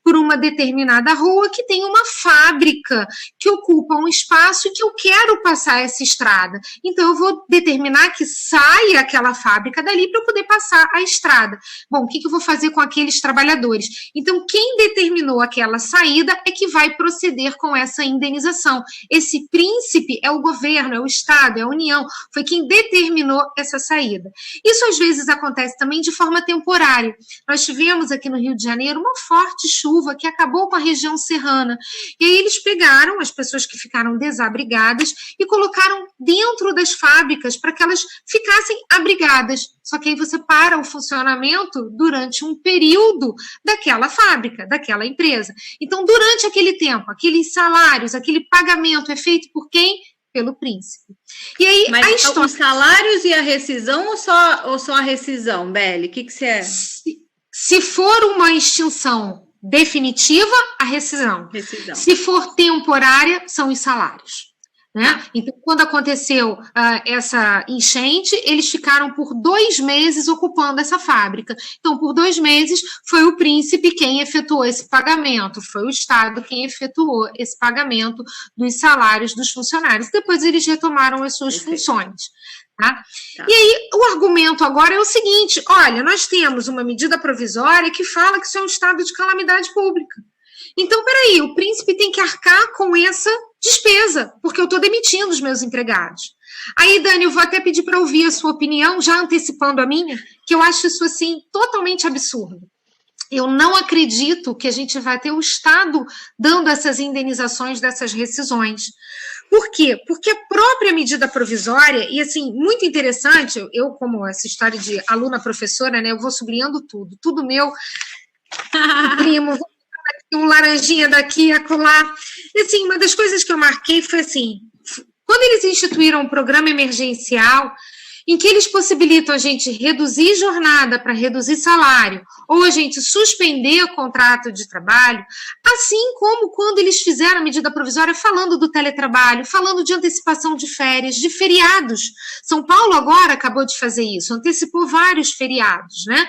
por uma determinada rua que tem uma fábrica que ocupa um espaço e que eu quero passar essa estrada. Então, eu vou determinar que saia aquela fábrica dali para eu poder passar a estrada. Bom, o que eu vou fazer com aqueles trabalhadores? Então, quem determinou aquela saída é que vai proceder com essa indenização. Esse príncipe é o governo, é o Estado, é a União, foi quem determinou essa saída. Isso, às vezes, acontece também de forma temporária. Nós tivemos aqui no Rio de Janeiro uma forte chuva que acabou com a região serrana. E aí eles pegaram as pessoas que ficaram desabrigadas e colocaram dentro das fábricas para que elas ficassem abrigadas. Só que aí você para o funcionamento durante um período daquela fábrica, daquela empresa. Então, durante aquele tempo, aqueles salários, aquele pagamento é feito por quem? pelo príncipe. E aí, mas a história... os salários e a rescisão ou só a rescisão, Beli? O que você é? Se for uma extinção definitiva, a rescisão. Se for temporária, são os salários. Né? Então, quando aconteceu essa enchente, eles ficaram por 2 meses ocupando essa fábrica. Então, por 2 meses, foi o príncipe quem efetuou esse pagamento, foi o Estado quem efetuou esse pagamento dos salários dos funcionários. Depois, eles retomaram as suas funções. Tá? E aí, o argumento agora é o seguinte, olha, nós temos uma medida provisória que fala que isso é um estado de calamidade pública. Então, peraí, o príncipe tem que arcar com essa despesa, porque eu estou demitindo os meus empregados. Aí, Dani, eu vou até pedir para ouvir a sua opinião, já antecipando a minha, que eu acho isso, assim, totalmente absurdo. Eu não acredito que a gente vai ter o Estado dando essas indenizações dessas rescisões. Por quê? Porque a própria medida provisória, e assim, muito interessante, eu como essa história de aluna-professora, né, eu vou sublinhando tudo meu, primo, um laranjinha daqui, acolá. E assim, uma das coisas que eu marquei foi assim, quando eles instituíram um programa emergencial, em que eles possibilitam a gente reduzir jornada para reduzir salário, ou a gente suspender o contrato de trabalho, assim como quando eles fizeram a medida provisória falando do teletrabalho, falando de antecipação de férias, de feriados. São Paulo agora acabou de fazer isso, antecipou vários feriados, né?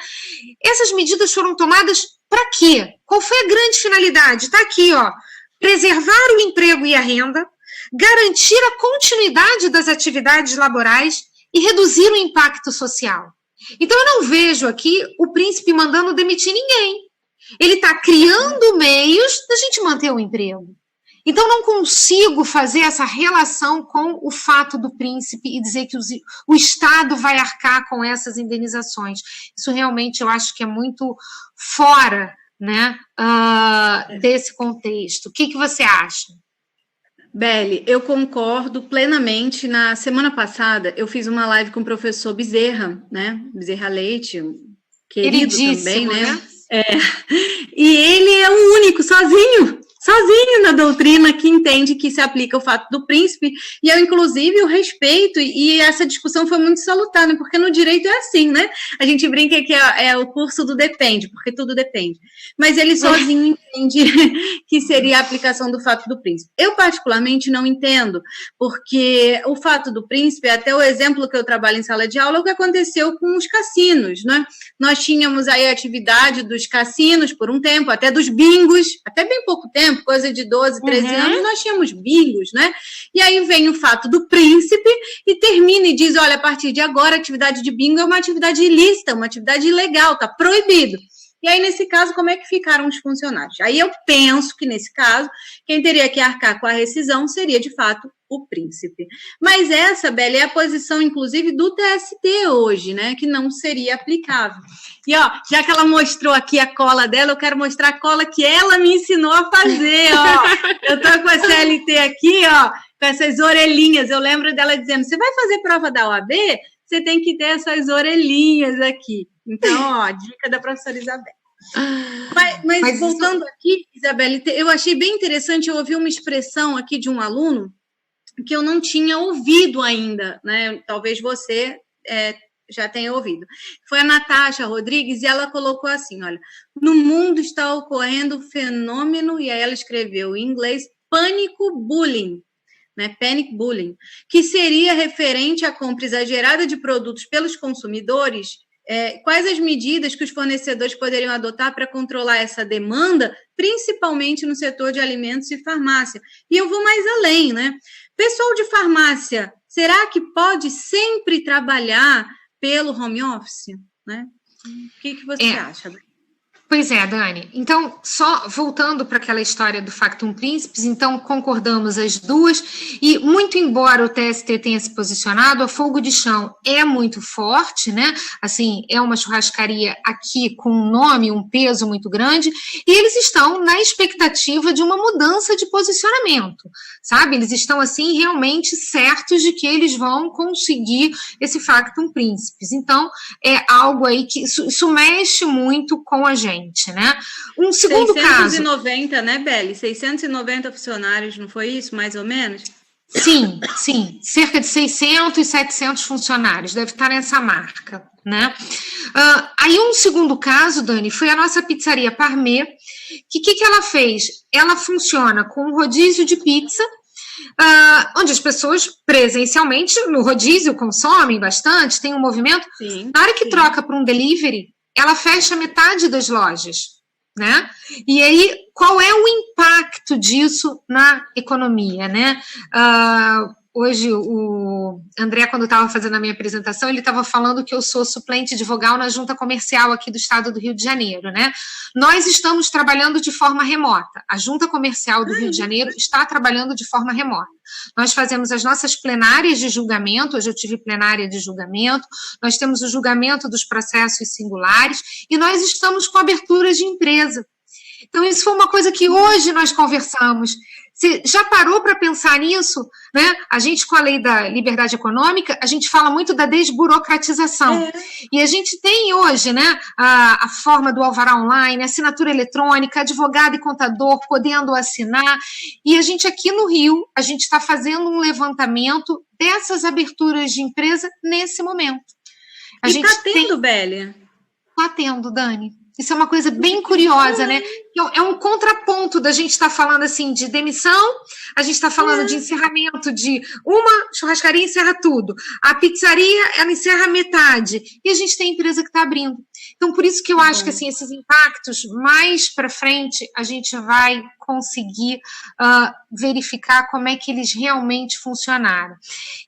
Essas medidas foram tomadas para quê? Qual foi a grande finalidade? Está aqui, ó, preservar o emprego e a renda, garantir a continuidade das atividades laborais e reduzir o impacto social. Então, eu não vejo aqui o príncipe mandando demitir ninguém. Ele está criando meios da gente manter o emprego. Então, não consigo fazer essa relação com o fato do príncipe e dizer que o Estado vai arcar com essas indenizações. Isso realmente eu acho que é muito fora, né, desse contexto. O que você acha? Beli, eu concordo plenamente. Na semana passada, eu fiz uma live com o professor Bezerra, né? Bezerra Leite, querido também, né? E ele é o único, sozinho na doutrina que entende que se aplica o fato do príncipe, e eu, inclusive, o respeito, e essa discussão foi muito salutar, né? Porque no direito é assim, né? A gente brinca que é o curso do depende, porque tudo depende. Mas ele sozinho entende que seria a aplicação do fato do príncipe. Eu, particularmente, não entendo, porque o fato do príncipe, até o exemplo que eu trabalho em sala de aula, é o que aconteceu com os cassinos, né? Nós tínhamos aí a atividade dos cassinos por um tempo, até dos bingos, até bem pouco tempo, coisa de 12, 13 anos, nós tínhamos bingos, né? E aí vem o fato do príncipe e termina e diz, olha, a partir de agora a atividade de bingo é uma atividade ilícita, uma atividade ilegal, tá proibido. E aí, nesse caso, como é que ficaram os funcionários? Aí eu penso que, nesse caso, quem teria que arcar com a rescisão seria, de fato, o príncipe. Mas essa, Beli, é a posição, inclusive, do TST hoje, né? Que não seria aplicável. E, ó, já que ela mostrou aqui a cola dela, eu quero mostrar a cola que ela me ensinou a fazer, ó. Eu tô com a CLT aqui, ó, com essas orelhinhas. Eu lembro dela dizendo, você vai fazer prova da OAB? Você tem que ter essas orelhinhas aqui. Então, ó, dica da professora Isabel. Mas voltando aqui, Isabel, eu achei bem interessante, eu ouvi uma expressão aqui de um aluno que eu não tinha ouvido ainda, né? Talvez você já tenha ouvido. Foi a Natasha Rodrigues e ela colocou assim, olha, no mundo está ocorrendo o fenômeno, e aí ela escreveu em inglês, pânico bullying, né? Panic bullying, que seria referente à compra exagerada de produtos pelos consumidores. Quais as medidas que os fornecedores poderiam adotar para controlar essa demanda, principalmente no setor de alimentos e farmácia? E eu vou mais além, né? Pessoal de farmácia, será que pode sempre trabalhar pelo home office? Né? O que você acha? Pois é, Dani. Então, só voltando para aquela história do factum príncipes, então concordamos as duas, e muito embora o TST tenha se posicionado, a Fogo de Chão é muito forte, né? Assim, é uma churrascaria aqui com um nome, um peso muito grande, e eles estão na expectativa de uma mudança de posicionamento, sabe? Eles estão, assim, realmente certos de que eles vão conseguir esse factum príncipes. Então, é algo aí que isso mexe muito com a gente. Né? Um segundo 690, caso... né, Beli? 690 funcionários, não foi isso, mais ou menos? Sim, cerca de 600, 700 funcionários, deve estar nessa marca, né? Aí um segundo caso, Dani, foi a nossa pizzaria Parmê, que ela fez? Ela funciona com um rodízio de pizza, onde as pessoas presencialmente no rodízio consomem bastante, tem um movimento. Sim, na hora que troca para um delivery, ela fecha metade das lojas, né? E aí, qual é o impacto disso na economia, né? Hoje, o André, quando estava fazendo a minha apresentação, ele estava falando que eu sou suplente de vogal na junta comercial aqui do estado do Rio de Janeiro, né? Nós estamos trabalhando de forma remota. A junta comercial do Rio de Janeiro está trabalhando de forma remota. Nós fazemos as nossas plenárias de julgamento, hoje eu tive plenária de julgamento, nós temos o julgamento dos processos singulares e nós estamos com aberturas de empresa. Então, isso foi uma coisa que hoje nós conversamos. Você já parou para pensar nisso? Né? A gente, com a lei da liberdade econômica, a gente fala muito da desburocratização. E a gente tem hoje, né, a forma do alvará online, assinatura eletrônica, advogado e contador podendo assinar. E a gente aqui no Rio, a gente está fazendo um levantamento dessas aberturas de empresa nesse momento. E está tendo, Bélia? Está tendo, Dani. Isso é uma coisa bem curiosa, né? É um contraponto da gente estar falando assim de demissão, a gente está falando de encerramento de uma churrascaria encerra tudo, a pizzaria ela encerra metade e a gente tem empresa que está abrindo. Então, por isso que eu acho que assim, esses impactos mais para frente a gente vai conseguir verificar como é que eles realmente funcionaram.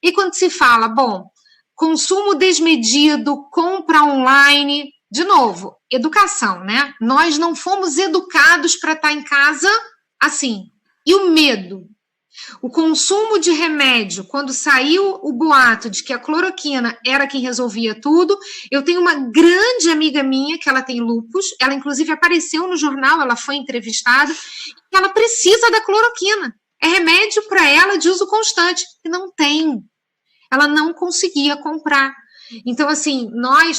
E quando se fala, bom, consumo desmedido, compra online, de novo, educação, né? Nós não fomos educados para estar em casa assim. E o medo? O consumo de remédio, quando saiu o boato de que a cloroquina era quem resolvia tudo, eu tenho uma grande amiga minha, que ela tem lúpus, ela inclusive apareceu no jornal, ela foi entrevistada, e ela precisa da cloroquina. É remédio para ela de uso constante. E não tem. Ela não conseguia comprar. Então, assim,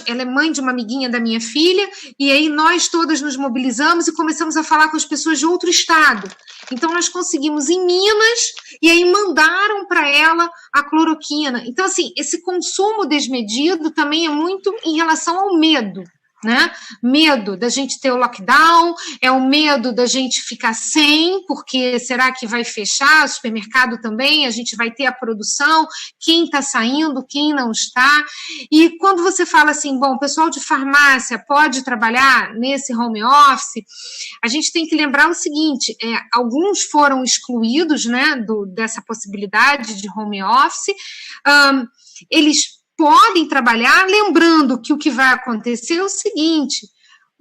ela é mãe de uma amiguinha da minha filha, e aí nós todas nos mobilizamos e começamos a falar com as pessoas de outro estado. Então, nós conseguimos em Minas, e aí mandaram para ela a cloroquina. Então, assim, esse consumo desmedido também é muito em relação ao medo. Né? Medo da gente ter o lockdown, é o medo da gente ficar sem, porque será que vai fechar? O supermercado também, a gente vai ter a produção, quem está saindo, quem não está. E quando você fala assim, bom, o pessoal de farmácia pode trabalhar nesse home office, a gente tem que lembrar o seguinte, alguns foram excluídos, né, dessa possibilidade de home office, eles podem trabalhar, lembrando que o que vai acontecer é o seguinte,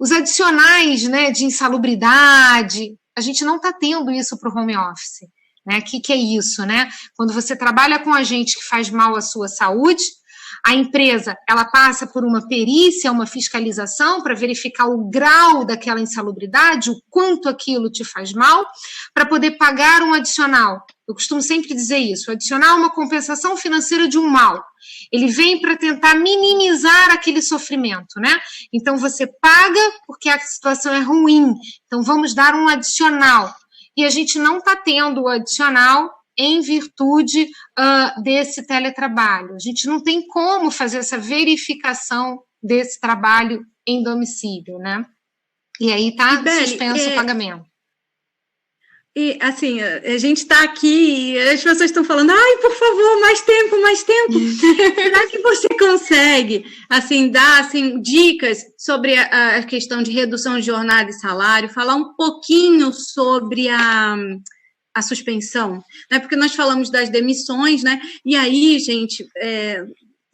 os adicionais, né, de insalubridade, a gente não está tendo isso para o home office. Né? Que é isso? Né? Quando você trabalha com agente que faz mal à sua saúde, a empresa ela passa por uma perícia, uma fiscalização para verificar o grau daquela insalubridade, o quanto aquilo te faz mal, para poder pagar um adicional. Eu costumo sempre dizer isso, o adicional é uma compensação financeira de um mal. Ele vem para tentar minimizar aquele sofrimento, né? Então, você paga porque a situação é ruim, então vamos dar um adicional. E a gente não está tendo o adicional em virtude desse teletrabalho. A gente não tem como fazer essa verificação desse trabalho em domicílio, né? E aí está suspenso o pagamento. E, assim, a gente está aqui e as pessoas estão falando, ai, por favor, mais tempo. Será que você consegue, assim, dar, assim, dicas sobre a questão de redução de jornada e salário, falar um pouquinho sobre a suspensão, né? Porque nós falamos das demissões, né? E aí, gente,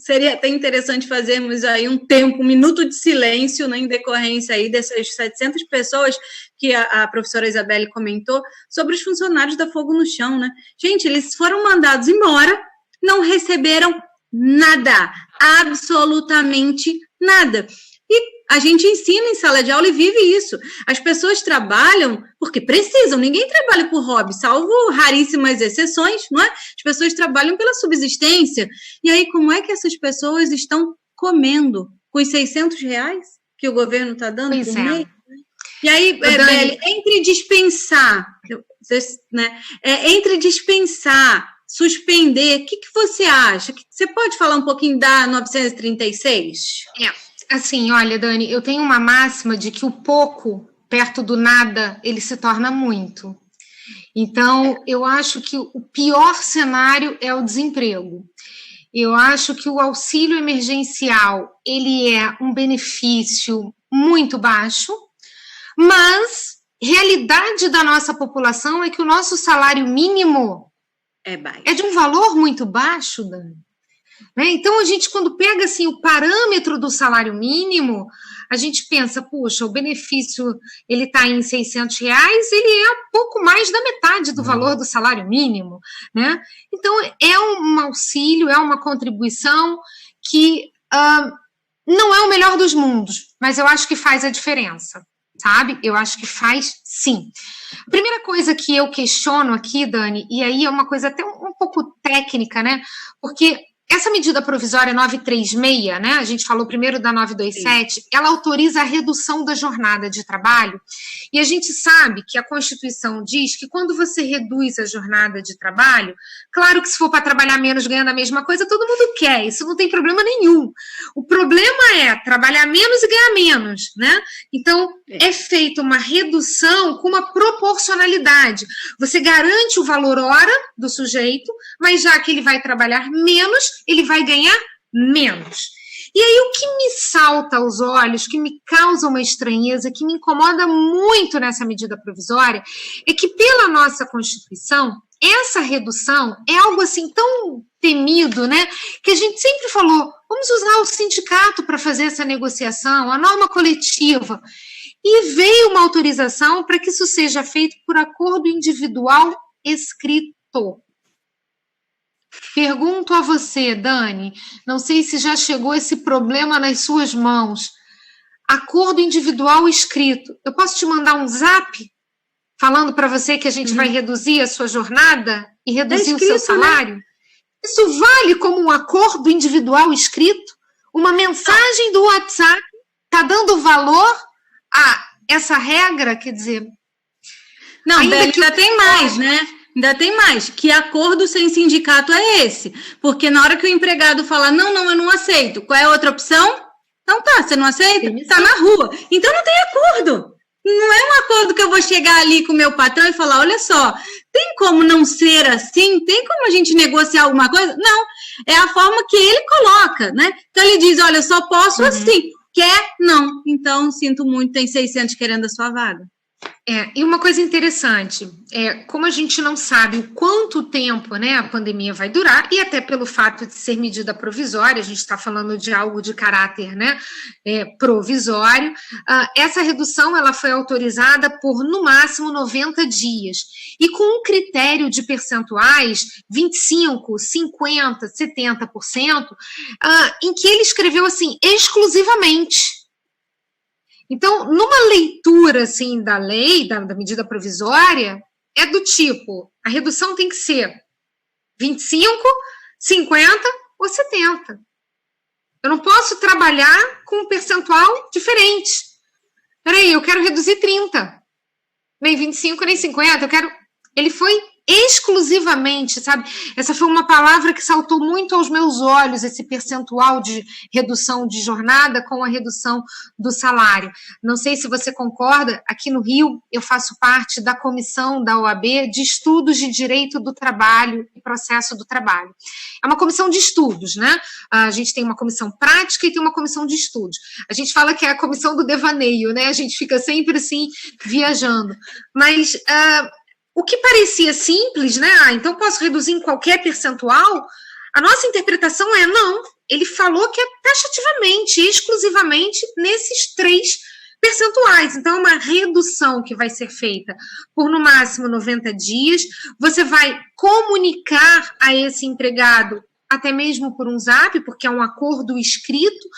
seria até interessante fazermos aí um minuto de silêncio, né, em decorrência aí dessas 700 pessoas que a professora Isabelle comentou, sobre os funcionários da Fogo no Chão, né? Gente, eles foram mandados embora, não receberam nada, absolutamente nada. E a gente ensina em sala de aula e vive isso. As pessoas trabalham porque precisam, ninguém trabalha por hobby, salvo raríssimas exceções, não é? As pessoas trabalham pela subsistência. E aí, como é que essas pessoas estão comendo com os R$600 que o governo está dando por mês? E aí, Beli, entre dispensar suspender. O que você acha? Você pode falar um pouquinho da 936? Assim, olha, Dani, eu tenho uma máxima de que o pouco perto do nada, ele se torna muito. Então, eu acho que o pior cenário é o desemprego. Eu acho que o auxílio emergencial, ele é um benefício muito baixo, mas realidade da nossa população é que o nosso salário mínimo é de um valor muito baixo, Dani. Né? Então, a gente, quando pega assim, o parâmetro do salário mínimo, a gente pensa, puxa, o benefício ele está em R$600, ele é um pouco mais da metade do valor do salário mínimo. Né? Então, é um auxílio, é uma contribuição que não é o melhor dos mundos, mas eu acho que faz a diferença. Sabe? Eu acho que faz, sim. A primeira coisa que eu questiono aqui, Dani, e aí é uma coisa até um pouco técnica, né? Porque essa medida provisória 936, né? A gente falou primeiro da 927, sim. Ela autoriza a redução da jornada de trabalho, e a gente sabe que a Constituição diz que quando você reduz a jornada de trabalho, claro que se for para trabalhar menos ganhando a mesma coisa, todo mundo quer, isso não tem problema nenhum. O problema é trabalhar menos e ganhar menos, né? Então, é feita uma redução com uma proporcionalidade. Você garante o valor hora do sujeito, mas já que ele vai trabalhar menos, ele vai ganhar menos. E aí o que me salta aos olhos, que me causa uma estranheza, que me incomoda muito nessa medida provisória, é que pela nossa Constituição, essa redução é algo assim tão temido, né? Que a gente sempre falou, vamos usar o sindicato para fazer essa negociação, a norma coletiva. E veio uma autorização para que isso seja feito por acordo individual escrito. Pergunto a você, Dani, não sei se já chegou esse problema nas suas mãos. Acordo individual escrito. Eu posso te mandar um zap falando para você que a gente vai reduzir a sua jornada e reduzir o seu salário? Né? Isso vale como um acordo individual escrito? Uma mensagem do WhatsApp está dando valor a essa regra? Quer dizer... Não, ainda tem mais, né? Ainda tem mais, que acordo sem sindicato é esse? Porque na hora que o empregado fala, não, eu não aceito, qual é a outra opção? Então tá, você não aceita? Tá na rua. Então não tem acordo. Não é um acordo que eu vou chegar ali com o meu patrão e falar, olha só, tem como não ser assim? Tem como a gente negociar alguma coisa? Não, é a forma que ele coloca, né? Então ele diz, olha, eu só posso assim. Quer? Não. Então, sinto muito, tem 600 querendo a sua vaga. E uma coisa interessante, como a gente não sabe o quanto tempo, né, a pandemia vai durar, e até pelo fato de ser medida provisória, a gente está falando de algo de caráter, né, provisório, essa redução ela foi autorizada por, no máximo, 90 dias, e com um critério de percentuais, 25%, 50%, 70%, em que ele escreveu assim, exclusivamente. Então, numa leitura, assim, da lei, da medida provisória, é do tipo, a redução tem que ser 25, 50 ou 70. Eu não posso trabalhar com um percentual diferente. Peraí, eu quero reduzir 30. Nem 25, nem 50, eu quero... Ele foi exclusivamente, sabe? Essa foi uma palavra que saltou muito aos meus olhos, esse percentual de redução de jornada com a redução do salário. Não sei se você concorda, aqui no Rio eu faço parte da comissão da OAB de estudos de direito do trabalho e processo do trabalho. É uma comissão de estudos, né? A gente tem uma comissão prática e tem uma comissão de estudos. A gente fala que é a comissão do devaneio, né? A gente fica sempre assim, viajando. Mas... o que parecia simples, né? Então posso reduzir em qualquer percentual? A nossa interpretação é não. Ele falou que é taxativamente, exclusivamente nesses 3 percentuais. Então é uma redução que vai ser feita por no máximo 90 dias. Você vai comunicar a esse empregado, até mesmo por um zap, porque é um acordo escrito.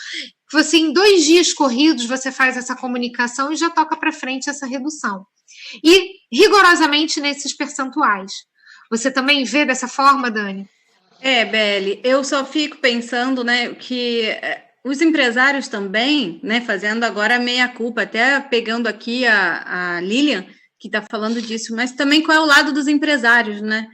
Você em 2 dias corridos você faz essa comunicação e já toca para frente essa redução. E rigorosamente nesses percentuais. Você também vê dessa forma, Dani? Beli, eu só fico pensando, né, que os empresários também, né, fazendo agora a meia-culpa, até pegando aqui a Lilian, que está falando disso, mas também qual é o lado dos empresários, né?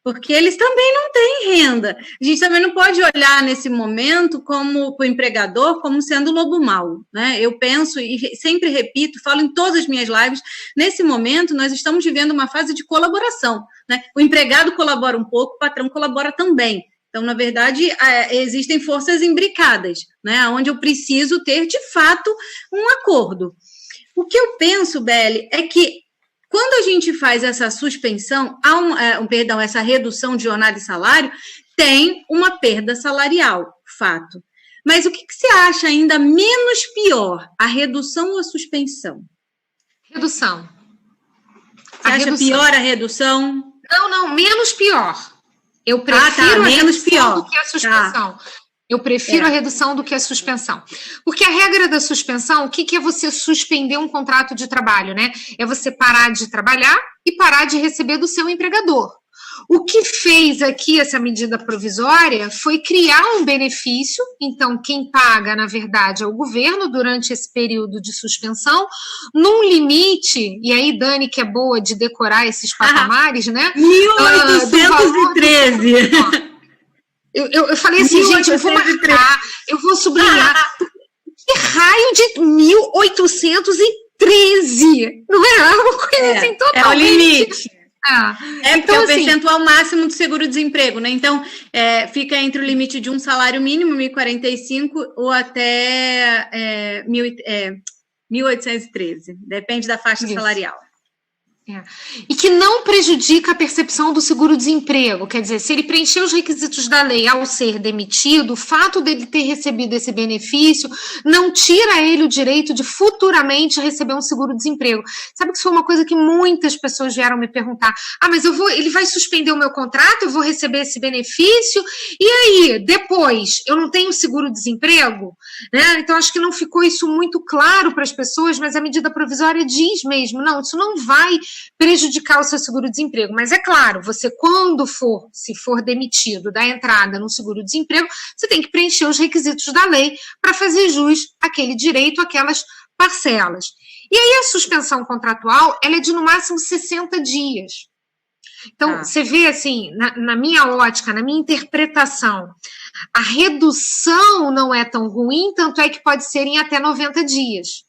porque eles também não têm renda. A gente também não pode olhar nesse momento como para o empregador como sendo lobo mau, né? Eu penso e sempre repito, falo em todas as minhas lives, nesse momento nós estamos vivendo uma fase de colaboração, né? O empregado colabora um pouco, o patrão colabora também. Então, na verdade, existem forças imbricadas, né? Onde eu preciso ter, de fato, um acordo. O que eu penso, Beli, é que quando a gente faz essa suspensão, essa redução de jornada e salário, tem uma perda salarial, fato. Mas o que você acha ainda menos pior, a redução ou a suspensão? Redução. Você acha pior a redução? Não, menos pior. Eu prefiro a redução do que a suspensão. Eu prefiro a redução do que a suspensão. Porque a regra da suspensão, o que é você suspender um contrato de trabalho, né? É você parar de trabalhar e parar de receber do seu empregador. O que fez aqui essa medida provisória foi criar um benefício, então quem paga, na verdade, é o governo durante esse período de suspensão, num limite, e aí Dani, que é boa de decorar esses patamares, né? 1813. Eu falei assim, gente, eu vou marcar, eu vou sublinhar. Que raio de 1813? Não é uma coisa assim totalmente... É o limite. Então, é o percentual máximo do seguro-desemprego, né? Então, fica entre o limite de um salário mínimo, 1.045, ou até 1.813. Depende da faixa salarial. E que não prejudica a percepção do seguro-desemprego, quer dizer, se ele preencher os requisitos da lei ao ser demitido, o fato dele ter recebido esse benefício não tira a ele o direito de futuramente receber um seguro-desemprego. Sabe que isso foi uma coisa que muitas pessoas vieram me perguntar, mas ele vai suspender o meu contrato, eu vou receber esse benefício, e aí, depois, eu não tenho seguro-desemprego? Né? Então, acho que não ficou isso muito claro para as pessoas, mas a medida provisória diz mesmo, não, isso não vai prejudicar o seu seguro-desemprego. Mas é claro, você se for demitido da entrada no seguro-desemprego, você tem que preencher os requisitos da lei para fazer jus àquele direito, àquelas parcelas. E aí a suspensão contratual, ela é de no máximo 60 dias. Então, você vê assim, na minha ótica, na minha interpretação, a redução não é tão ruim, tanto é que pode ser em até 90 dias.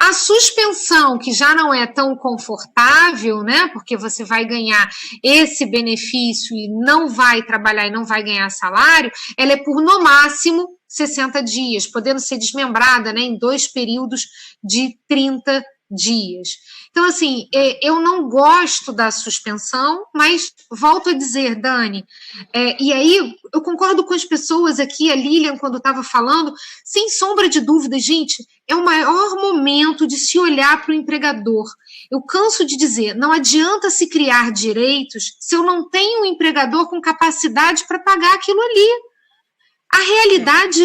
A suspensão, que já não é tão confortável, né? Porque você vai ganhar esse benefício e não vai trabalhar e não vai ganhar salário, ela é por, no máximo, 60 dias, podendo ser desmembrada, né, em 2 períodos de 30 dias. Então, assim, eu não gosto da suspensão, mas volto a dizer, Dani, e aí eu concordo com as pessoas aqui, a Lilian, quando estava falando, sem sombra de dúvida, gente, é o maior momento de se olhar para o empregador. Eu canso de dizer, não adianta se criar direitos se eu não tenho um empregador com capacidade para pagar aquilo ali. A realidade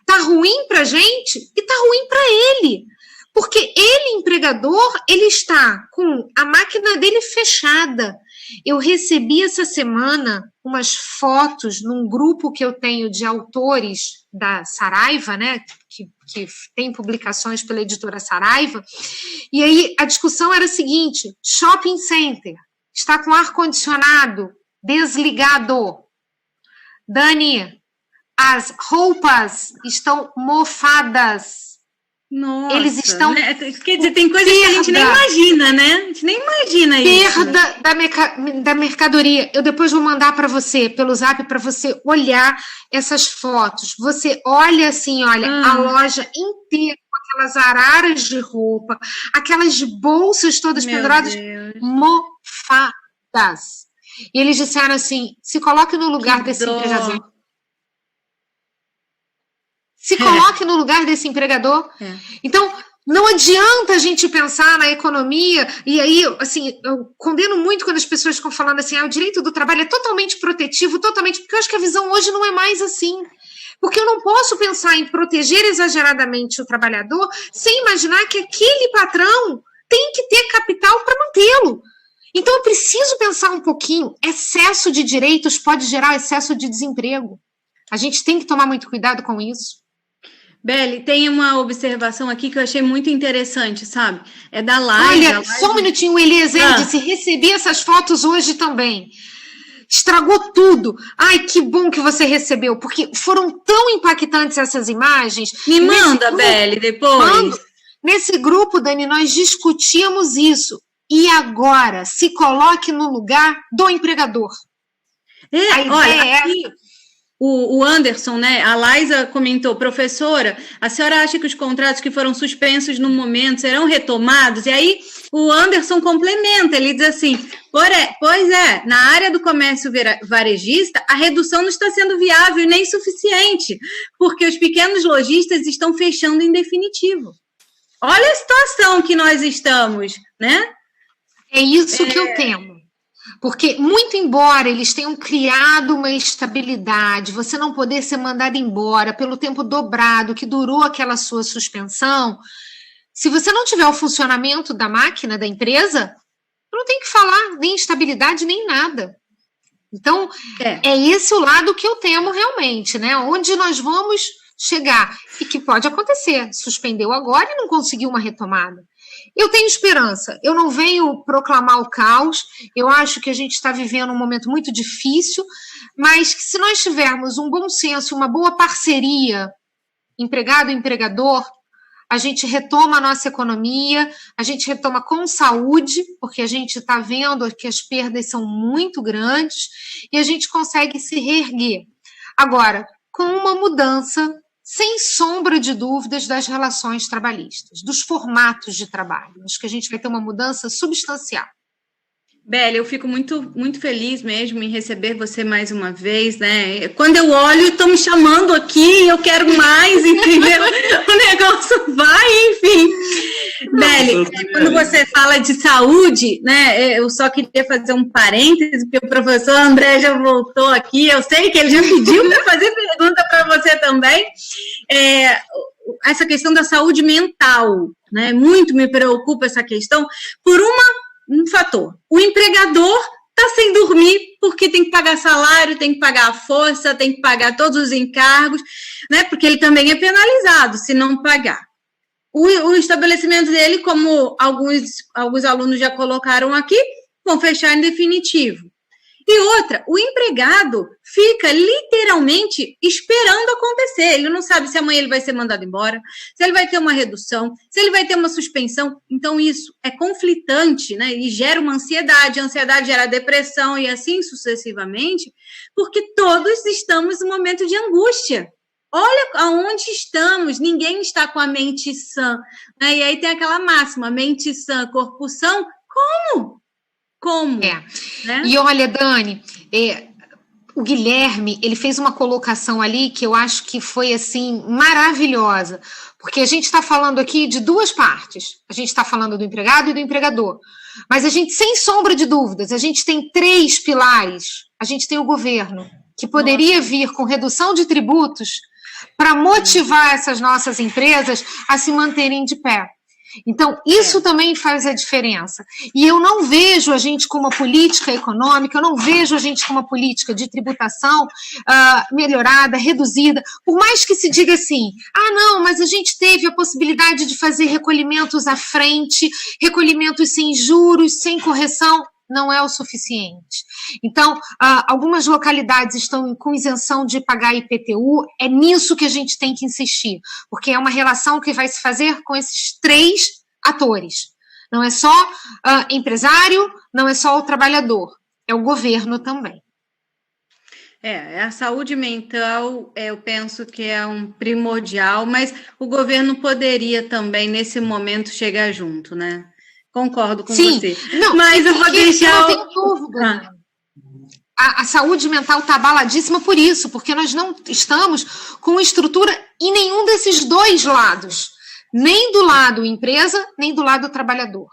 tá ruim para a gente e tá ruim para ele. Porque ele, empregador, ele está com a máquina dele fechada. Eu recebi essa semana umas fotos num grupo que eu tenho de autores da Saraiva, né, que tem publicações pela editora Saraiva, e aí a discussão era a seguinte: shopping center está com ar-condicionado desligado. Dani, as roupas estão mofadas. Nossa, eles estão... Né? Quer dizer, tem coisas que a gente nem imagina, né? A gente nem imagina isso. Perda da mercadoria. Eu depois vou mandar para você, pelo Zap, para você olhar essas fotos. Você olha assim, a loja inteira, com aquelas araras de roupa, aquelas bolsas todas penduradas, mofadas. E eles disseram assim, se coloque no lugar desse empregador. Se coloque no lugar desse empregador. Então, não adianta a gente pensar na economia, e aí, assim, eu condeno muito quando as pessoas ficam falando assim, o direito do trabalho é totalmente protetivo, porque eu acho que a visão hoje não é mais assim. Porque eu não posso pensar em proteger exageradamente o trabalhador sem imaginar que aquele patrão tem que ter capital para mantê-lo. Então, eu preciso pensar um pouquinho, excesso de direitos pode gerar excesso de desemprego. A gente tem que tomar muito cuidado com isso. Beli, tem uma observação aqui que eu achei muito interessante, sabe? É da live. Olha, só um minutinho, o Eliezer disse, recebi essas fotos hoje também. estragou tudo. Ai, que bom que você recebeu, porque foram tão impactantes essas imagens. Me manda, Beli, depois. Mando. Nesse grupo, Dani, nós discutíamos isso. E agora, se coloque no lugar do empregador. Olha, aqui, o Anderson, né? A Laísa comentou, professora, a senhora acha que os contratos que foram suspensos no momento serão retomados? E aí o Anderson complementa, ele diz assim, pois é, na área do comércio varejista, a redução não está sendo viável e nem suficiente, porque os pequenos lojistas estão fechando em definitivo. Olha a situação que nós estamos, né? É isso que eu temo. Porque, muito embora eles tenham criado uma estabilidade, você não poder ser mandado embora pelo tempo dobrado que durou aquela sua suspensão, se você não tiver o funcionamento da máquina, da empresa, não tem que falar nem estabilidade, nem nada. Então, é esse o lado que eu temo realmente, né? Onde nós vamos chegar. E que pode acontecer. Suspendeu agora e não conseguiu uma retomada. Eu tenho esperança, eu não venho proclamar o caos, eu acho que a gente está vivendo um momento muito difícil, mas que se nós tivermos um bom senso, uma boa parceria, empregado e empregador, a gente retoma a nossa economia, a gente retoma com saúde, porque a gente está vendo que as perdas são muito grandes, e a gente consegue se reerguer. Agora, com uma mudança sem sombra de dúvidas das relações trabalhistas, dos formatos de trabalho. Acho que a gente vai ter uma mudança substancial. Beli, eu fico muito, muito feliz mesmo em receber você mais uma vez, né? Quando eu olho, estão me chamando aqui, eu quero mais, entendeu? O negócio vai, enfim. Beli, quando você fala de saúde, né? Eu só queria fazer um parêntese, porque o professor André já voltou aqui, eu sei que ele já pediu para fazer pergunta para você também. Essa questão da saúde mental, né? Muito me preocupa essa questão, por um fator, o empregador está sem dormir porque tem que pagar salário, tem que pagar a força, tem que pagar todos os encargos, né? Porque ele também é penalizado se não pagar. O estabelecimento dele, como alguns alunos já colocaram aqui, vão fechar em definitivo. E outra, o empregado fica literalmente esperando acontecer. Ele não sabe se amanhã ele vai ser mandado embora, se ele vai ter uma redução, se ele vai ter uma suspensão. Então, isso é conflitante, né? E gera uma ansiedade. A ansiedade gera depressão e assim sucessivamente, porque todos estamos num momento de angústia. Olha aonde estamos, ninguém está com a mente sã. Né? E aí tem aquela máxima, mente sã, corpo são. Como? Né? E olha, Dani, o Guilherme, ele fez uma colocação ali que eu acho que foi, assim, maravilhosa, porque a gente está falando aqui de duas partes, a gente está falando do empregado e do empregador, mas a gente, sem sombra de dúvidas, a gente tem três pilares, a gente tem o governo, que poderia vir com redução de tributos para motivar essas nossas empresas a se manterem de pé. Então, isso também faz a diferença. E eu não vejo a gente com uma política econômica, eu não vejo a gente com uma política de tributação melhorada, reduzida, por mais que se diga assim, não, mas a gente teve a possibilidade de fazer recolhimentos à frente, recolhimentos sem juros, sem correção, não é o suficiente. Então, algumas localidades estão com isenção de pagar IPTU, é nisso que a gente tem que insistir, porque é uma relação que vai se fazer com esses três atores. Não é só empresário, não é só o trabalhador, é o governo também. A saúde mental, eu penso que é um primordial, mas o governo poderia também, nesse momento, chegar junto, né? Concordo com você. Não, mas eu vou deixar... Eu não tenho dúvida. A saúde mental está abaladíssima por isso, porque nós não estamos com estrutura em nenhum desses dois lados. Nem do lado empresa, nem do lado trabalhador.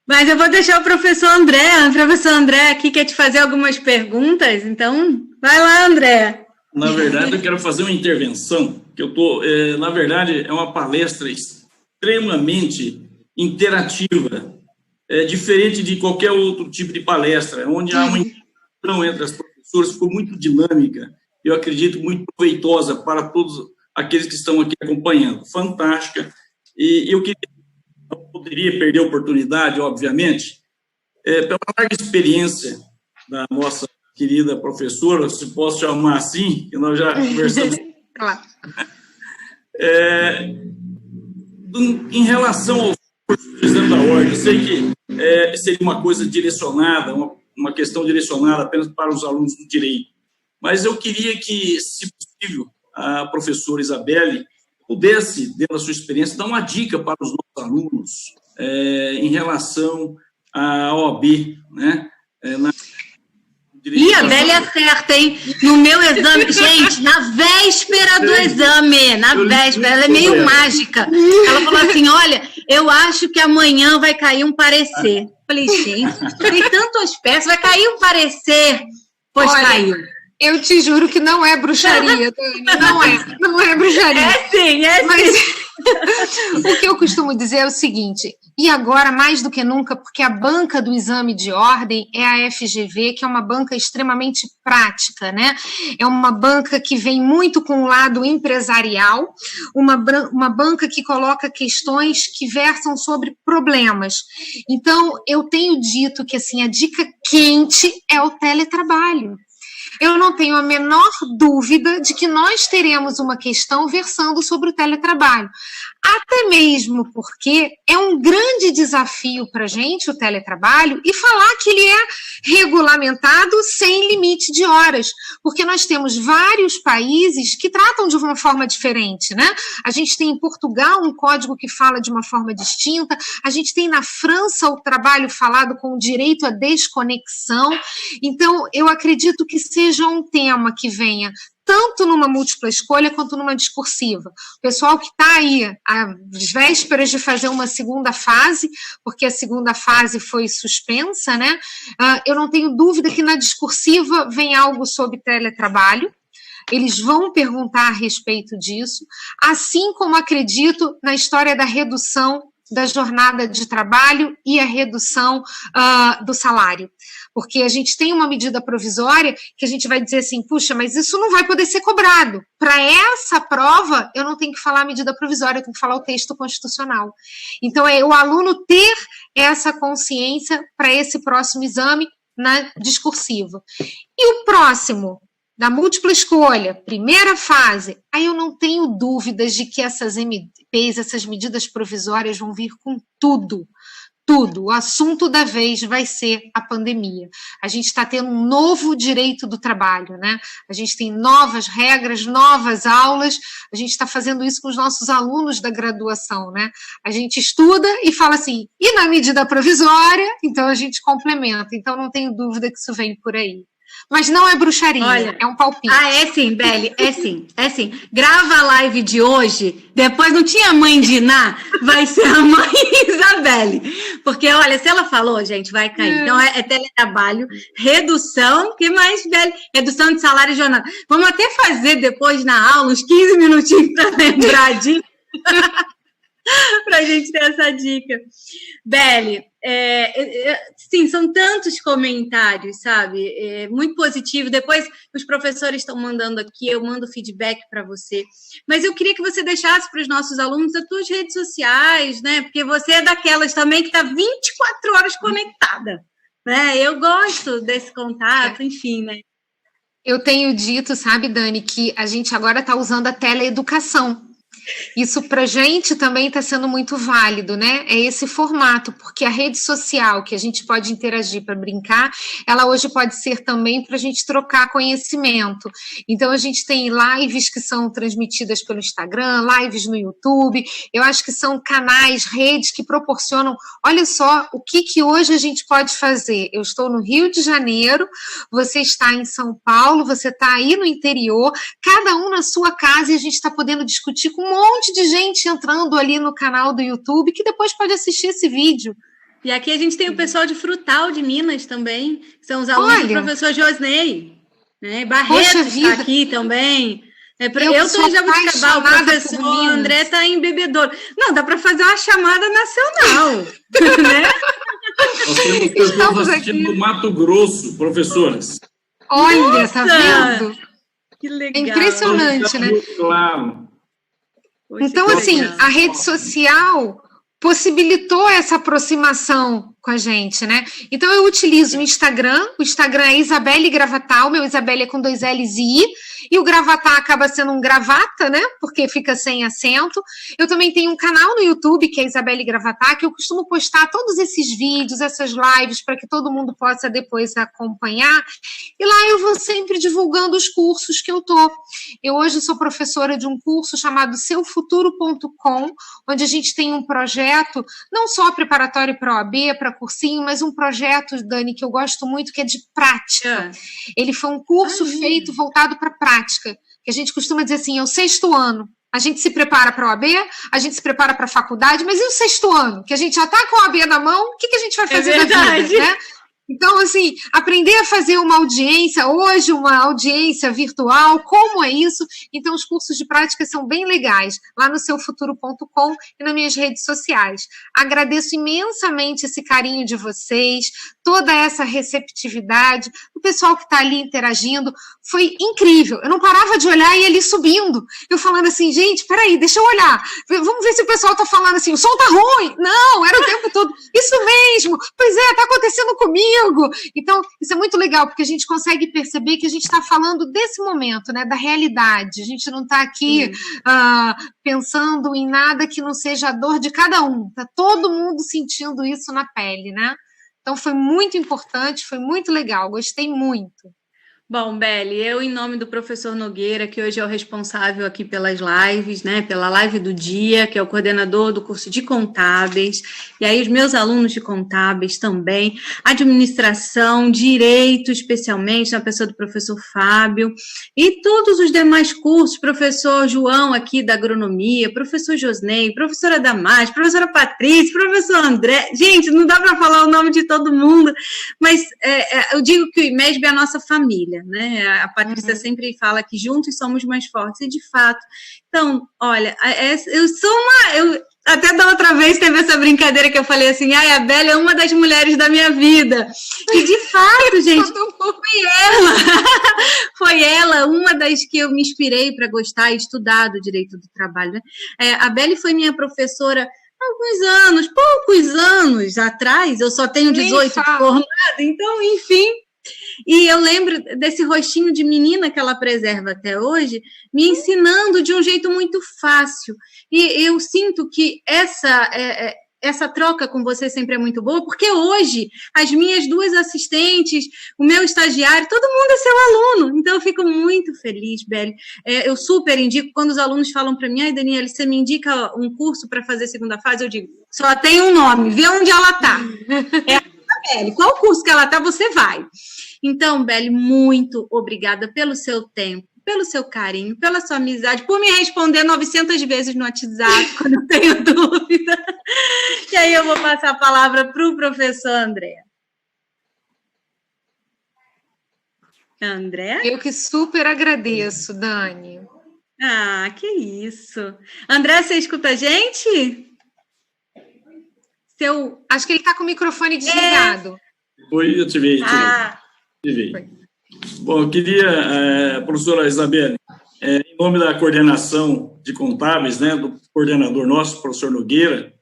Mas eu vou deixar o professor André aqui quer te fazer algumas perguntas, então vai lá, André. Na verdade, eu quero fazer uma intervenção, que eu tô, na verdade, é uma palestra extremamente interativa, diferente de qualquer outro tipo de palestra, onde há uma interação entre as professoras, ficou muito dinâmica, eu acredito muito proveitosa para todos aqueles que estão aqui acompanhando, fantástica, e eu não poderia perder a oportunidade, obviamente, pela larga experiência da nossa querida professora, se posso chamar assim, que nós já conversamos. Claro. Em relação aos cursos da ordem, eu sei que seria uma coisa direcionada, uma questão direcionada apenas para os alunos do direito, mas eu queria que, se possível, a professora Isabelle pudesse, dentro da sua experiência, dar uma dica para os nossos alunos em relação à OAB, né? E a Belle acerta, hein? No meu exame, gente, na véspera do exame, na véspera, ela é meio mágica. Ela falou assim, olha, eu acho que amanhã vai cair um parecer. Falei, gente, tem tantas peças, vai cair um parecer. Pois olha, caiu. Eu te juro que não é bruxaria, Dani, não é bruxaria. É sim, Mas o que eu costumo dizer é o seguinte, e agora mais do que nunca, porque a banca do exame de ordem é a FGV, que é uma banca extremamente prática, né? É uma banca que vem muito com o lado empresarial, uma banca que coloca questões que versam sobre problemas. Então, eu tenho dito que assim, a dica quente é o teletrabalho. Eu não tenho a menor dúvida de que nós teremos uma questão versando sobre o teletrabalho. Até mesmo porque é um grande desafio para a gente o teletrabalho e falar que ele é regulamentado sem limite de horas, porque nós temos vários países que tratam de uma forma diferente, né? A gente tem em Portugal um código que fala de uma forma distinta, a gente tem na França o trabalho falado com o direito à desconexão, então eu acredito que seja um tema que venha tanto numa múltipla escolha quanto numa discursiva. O pessoal que está aí às vésperas de fazer uma segunda fase, porque a segunda fase foi suspensa, né? Eu não tenho dúvida que na discursiva vem algo sobre teletrabalho. Eles vão perguntar a respeito disso, assim como acredito na história da redução da jornada de trabalho e a redução do salário. Porque a gente tem uma medida provisória que a gente vai dizer assim, puxa, mas isso não vai poder ser cobrado. Para essa prova, eu não tenho que falar a medida provisória, eu tenho que falar o texto constitucional. Então, é o aluno ter essa consciência para esse próximo exame na discursiva. E o próximo, da múltipla escolha, primeira fase, aí eu não tenho dúvidas de que essas MPs, essas medidas provisórias vão vir com tudo. Tudo. O assunto da vez vai ser a pandemia. A gente está tendo um novo direito do trabalho, né? A gente tem novas regras, novas aulas, a gente está fazendo isso com os nossos alunos da graduação, né? A gente estuda e fala assim, e na medida provisória, então a gente complementa. Então não tenho dúvida que isso vem por aí. Mas não é bruxaria, olha, é um palpite. É sim, Belle, é sim. Grava a live de hoje, depois não tinha mãe de Iná, vai ser a mãe Isabelle. Porque, olha, se ela falou, gente, vai cair. Então, é teletrabalho, redução, que mais, Belle? Redução de salário e jornada. Vamos até fazer depois na aula, uns 15 minutinhos para lembrar disso. Para a gente ter essa dica. Belle, sim, são tantos comentários, sabe? Muito positivo. Depois os professores estão mandando aqui, eu mando feedback para você. Mas eu queria que você deixasse para os nossos alunos as tuas redes sociais, né? Porque você é daquelas também que está 24 horas conectada, né? Eu gosto desse contato, enfim, né? Eu tenho dito, sabe, Dani, que a gente agora está usando a teleeducação. Isso para a gente também está sendo muito válido, né? É esse formato, porque a rede social que a gente pode interagir para brincar, ela hoje pode ser também para a gente trocar conhecimento. Então, a gente tem lives que são transmitidas pelo Instagram, lives no YouTube, eu acho que são canais, redes que proporcionam, olha só, o que hoje a gente pode fazer. Eu estou no Rio de Janeiro, você está em São Paulo, você está aí no interior, cada um na sua casa e a gente está podendo discutir com um monte de gente entrando ali no canal do YouTube que depois pode assistir esse vídeo. E aqui a gente tem o pessoal de Frutal, de Minas também, que são os alunos do professor Josnei, né? Barreto está aqui também. Eu estou em Jabuticabal, o professor André está em Bebedouro. Não, dá para fazer uma chamada nacional, né? Nós temos pessoas assistindo do Mato Grosso, professoras. Olha, tá vendo? Que legal. É impressionante, né? Claro. Então, assim, a rede social possibilitou essa aproximação com a gente, né? Então, eu utilizo o Instagram é Isabelle Gravatar, o meu Isabelle é com 2 L's e I, e o Gravatar acaba sendo um gravata, né? Porque fica sem acento. Eu também tenho um canal no YouTube, que é Isabelle Gravatar, que eu costumo postar todos esses vídeos, essas lives, para que todo mundo possa depois acompanhar. E lá eu vou sempre divulgando os cursos que eu tô. Eu hoje sou professora de um curso chamado seufuturo.com, onde a gente tem um projeto, não só preparatório para OAB, para cursinho, mas um projeto, Dani, que eu gosto muito, que é de prática. Ele foi um curso feito voltado para prática, que a gente costuma dizer assim, é o 6º ano. A gente se prepara para a OAB, a gente se prepara para a faculdade, mas e o 6º ano? Que a gente já está com a OAB na mão, o que a gente vai fazer da vida, né? Então, assim, aprender a fazer uma audiência, hoje uma audiência virtual, como é isso? Então, os cursos de prática são bem legais, lá no seufuturo.com e nas minhas redes sociais. Agradeço imensamente esse carinho de vocês, toda essa receptividade, o pessoal que está ali interagindo, foi incrível. Eu não parava de olhar e ele subindo. Eu falando assim, gente, peraí, deixa eu olhar. Vamos ver se o pessoal está falando assim, o som tá ruim. Não, era o tempo todo. Isso mesmo. Pois é, tá acontecendo comigo. Então, isso é muito legal, porque a gente consegue perceber que a gente está falando desse momento, né, da realidade. A gente não está aqui pensando em nada que não seja a dor de cada um. Está todo mundo sentindo isso na pele, né? Então, foi muito importante, foi muito legal, gostei muito. Bom, Beli, eu, em nome do professor Nogueira, que hoje é o responsável aqui pelas lives, né, pela live do dia, que é o coordenador do curso de contábeis, e aí os meus alunos de contábeis também, administração, direito, especialmente, na pessoa do professor Fábio, e todos os demais cursos, professor João aqui da agronomia, professor Josnei, professora Damás, professora Patrícia, professor André, gente, não dá para falar o nome de todo mundo, mas eu digo que o IMESB é a nossa família, né? A Patrícia sempre fala que juntos somos mais fortes, e de fato. Então, olha, eu até da outra vez teve essa brincadeira que eu falei assim, a Beli é uma das mulheres da minha vida, e de fato, gente, foi ela, uma das que eu me inspirei para gostar e estudar do direito do trabalho, né? A Beli foi minha professora poucos anos atrás, eu só tenho 18 formada, então, enfim. E eu lembro desse rostinho de menina que ela preserva até hoje, me ensinando de um jeito muito fácil. E eu sinto que essa troca com você sempre é muito boa, porque hoje as minhas 2 assistentes, o meu estagiário, todo mundo é seu aluno. Então eu fico muito feliz, Beli. Eu super indico, quando os alunos falam para mim, Daniela, você me indica um curso para fazer segunda fase? Eu digo, só tem um nome, vê onde ela está. Beli, qual curso que ela está, você vai. Então, Beli, muito obrigada pelo seu tempo, pelo seu carinho, pela sua amizade, por me responder 900 vezes no WhatsApp quando eu tenho dúvida. E aí eu vou passar a palavra para o professor André. André? Eu que super agradeço, Dani. Ah, que isso. André, você escuta a gente? Acho que ele está com o microfone desligado. Oi, eu te vi. Bom, eu queria, professora Isabelle, em nome da coordenação de contábeis, né, do coordenador nosso, professor Nogueira,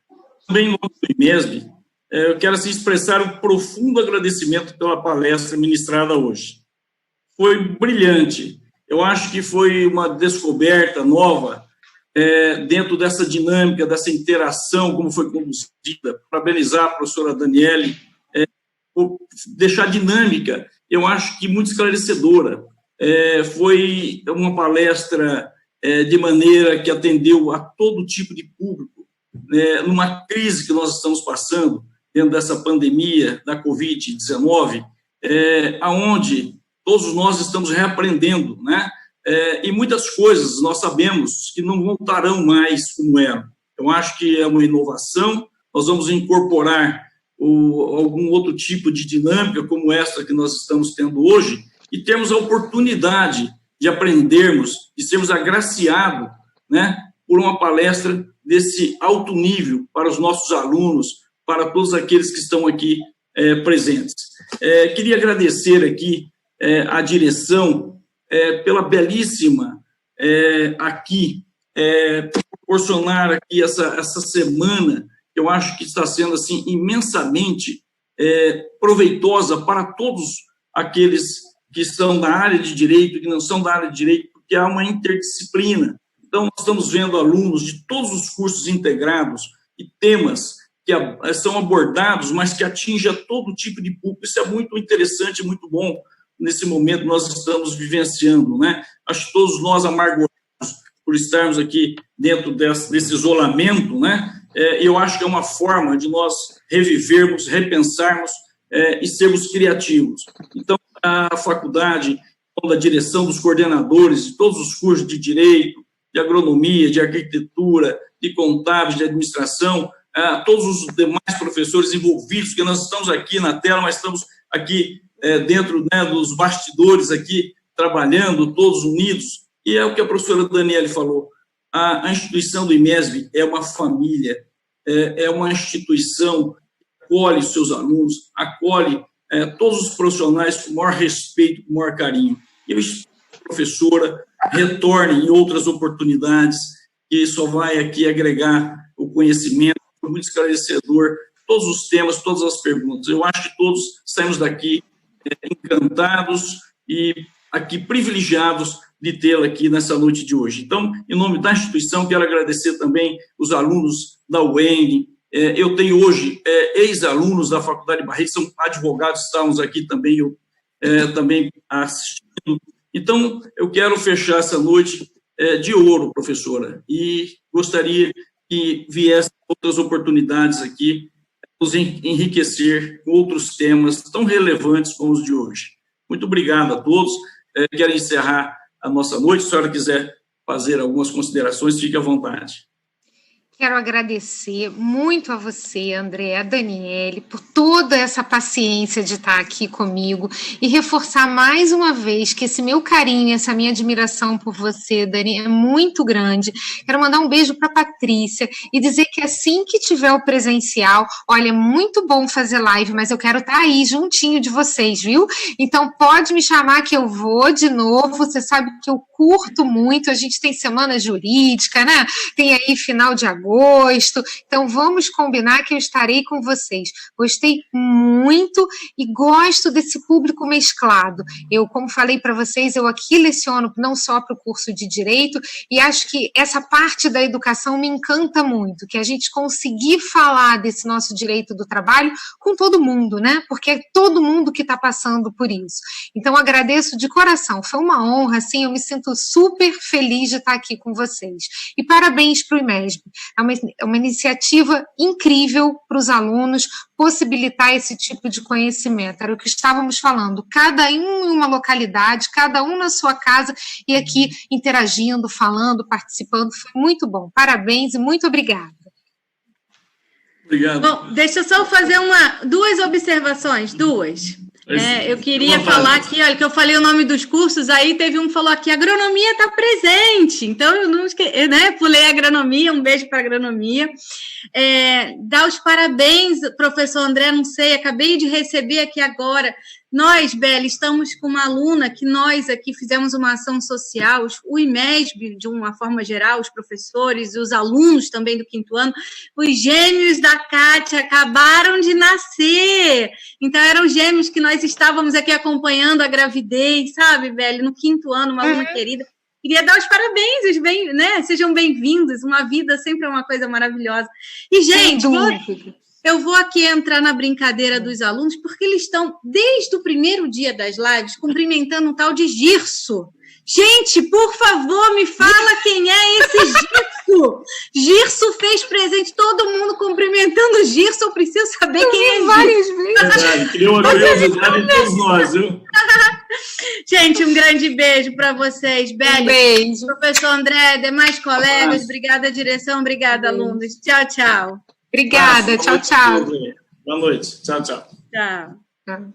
também em nome do IMESB, eu quero assim, expressar um profundo agradecimento pela palestra ministrada hoje. Foi brilhante. Eu acho que foi uma descoberta nova dentro dessa dinâmica, dessa interação, como foi conduzida. Parabenizar a professora Daniele, por deixar dinâmica, eu acho que muito esclarecedora. Foi uma palestra de maneira que atendeu a todo tipo de público, numa crise que nós estamos passando, dentro dessa pandemia da Covid-19, aonde todos nós estamos reaprendendo, né? E muitas coisas nós sabemos que não voltarão mais como eram. Eu acho que é uma inovação, nós vamos incorporar algum outro tipo de dinâmica como essa que nós estamos tendo hoje e temos a oportunidade de aprendermos e sermos agraciados, né, por uma palestra desse alto nível para os nossos alunos, para todos aqueles que estão aqui presentes. Queria agradecer aqui a direção pela belíssima proporcionar aqui essa semana, que eu acho que está sendo assim imensamente proveitosa para todos aqueles que estão da área de direito e que não são da área de direito, porque há uma interdisciplina. Então, nós estamos vendo alunos de todos os cursos integrados e temas que são abordados, mas que atingem a todo tipo de público. Isso é muito interessante, muito bom nesse momento que nós estamos vivenciando, né? Acho que todos nós amargurados por estarmos aqui dentro desse isolamento, né? Eu acho que é uma forma de nós revivermos, repensarmos e sermos criativos. Então, a faculdade, da direção dos coordenadores de todos os cursos de direito, de agronomia, de arquitetura, de contábeis, de administração, todos os demais professores envolvidos, que nós estamos aqui na tela, mas estamos aqui dentro, né, dos bastidores aqui, trabalhando, todos unidos, e é o que a professora Daniele falou, a instituição do IMESB é uma família, é uma instituição que acolhe os seus alunos, acolhe todos os profissionais com o maior respeito, com o maior carinho. E eu espero que a professora retorne em outras oportunidades, que só vai aqui agregar o conhecimento, foi muito esclarecedor, todos os temas, todas as perguntas. Eu acho que todos saímos daqui encantados e aqui privilegiados de tê-la aqui nessa noite de hoje. Então, em nome da instituição, quero agradecer também os alunos da UEM. Eu tenho hoje ex-alunos da Faculdade Barreto, são advogados, estávamos aqui também, também assistindo. Então, eu quero fechar essa noite de ouro, professora, e gostaria que viessem outras oportunidades aqui, nos enriquecer com outros temas tão relevantes como os de hoje. Muito obrigado a todos. Quero encerrar a nossa noite. Se a senhora quiser fazer algumas considerações, fique à vontade. Quero agradecer muito a você, André, a Daniele, por toda essa paciência de estar aqui comigo e reforçar mais uma vez que esse meu carinho, essa minha admiração por você, Dani, é muito grande. Quero mandar um beijo para a Patrícia e dizer que assim que tiver o presencial, olha, é muito bom fazer live, mas eu quero estar aí juntinho de vocês, viu? Então pode me chamar que eu vou de novo, você sabe que eu curto muito, a gente tem semana jurídica, né? Tem aí final de agosto, então vamos combinar que eu estarei com vocês. Gostei muito e gosto desse público mesclado. Eu, como falei para vocês, eu aqui leciono não só para o curso de Direito e acho que essa parte da educação me encanta muito, que a gente conseguir falar desse nosso direito do trabalho com todo mundo, né? Porque é todo mundo que está passando por isso. Então agradeço de coração, foi uma honra, assim, eu me sinto super feliz de estar aqui com vocês. E parabéns para o IMESB. É uma iniciativa incrível para os alunos possibilitar esse tipo de conhecimento. Era o que estávamos falando, cada um em uma localidade, cada um na sua casa, e aqui interagindo, falando, participando. Foi muito bom. Parabéns e muito obrigada. Obrigado. Bom, deixa eu só fazer duas observações, eu queria falar aqui, olha, que eu falei o nome dos cursos, aí teve um que falou aqui, agronomia está presente, então eu não esqueci, né, pulei a agronomia, um beijo para a agronomia. Dar os parabéns, professor André, não sei, acabei de receber aqui agora, nós, Beli, estamos com uma aluna que nós aqui fizemos uma ação social, o IMESB, de uma forma geral, os professores, os alunos também do 5º ano, os gêmeos da Kátia acabaram de nascer, então eram gêmeos que nós estávamos aqui acompanhando a gravidez, sabe, Beli, no 5º ano, uma aluna querida. Queria dar os parabéns, né? Sejam bem-vindos, uma vida sempre é uma coisa maravilhosa. E, gente, eu vou aqui entrar na brincadeira dos alunos, porque eles estão, desde o primeiro dia das lives, cumprimentando um tal de Girso. Gente, por favor, me fala quem é esse Girso. Girso fez presente, todo mundo cumprimentando o Girso, eu preciso saber quem é Girso. Várias vezes. Verdade, criou uma curiosidade em todos nós, viu? Gente, um grande beijo para vocês. Beli, beijo. Professor André, demais colegas, obrigada, direção, obrigada, alunos. Tchau, tchau. Obrigada, tchau, tchau. Boa noite, tchau, tchau. Tchau.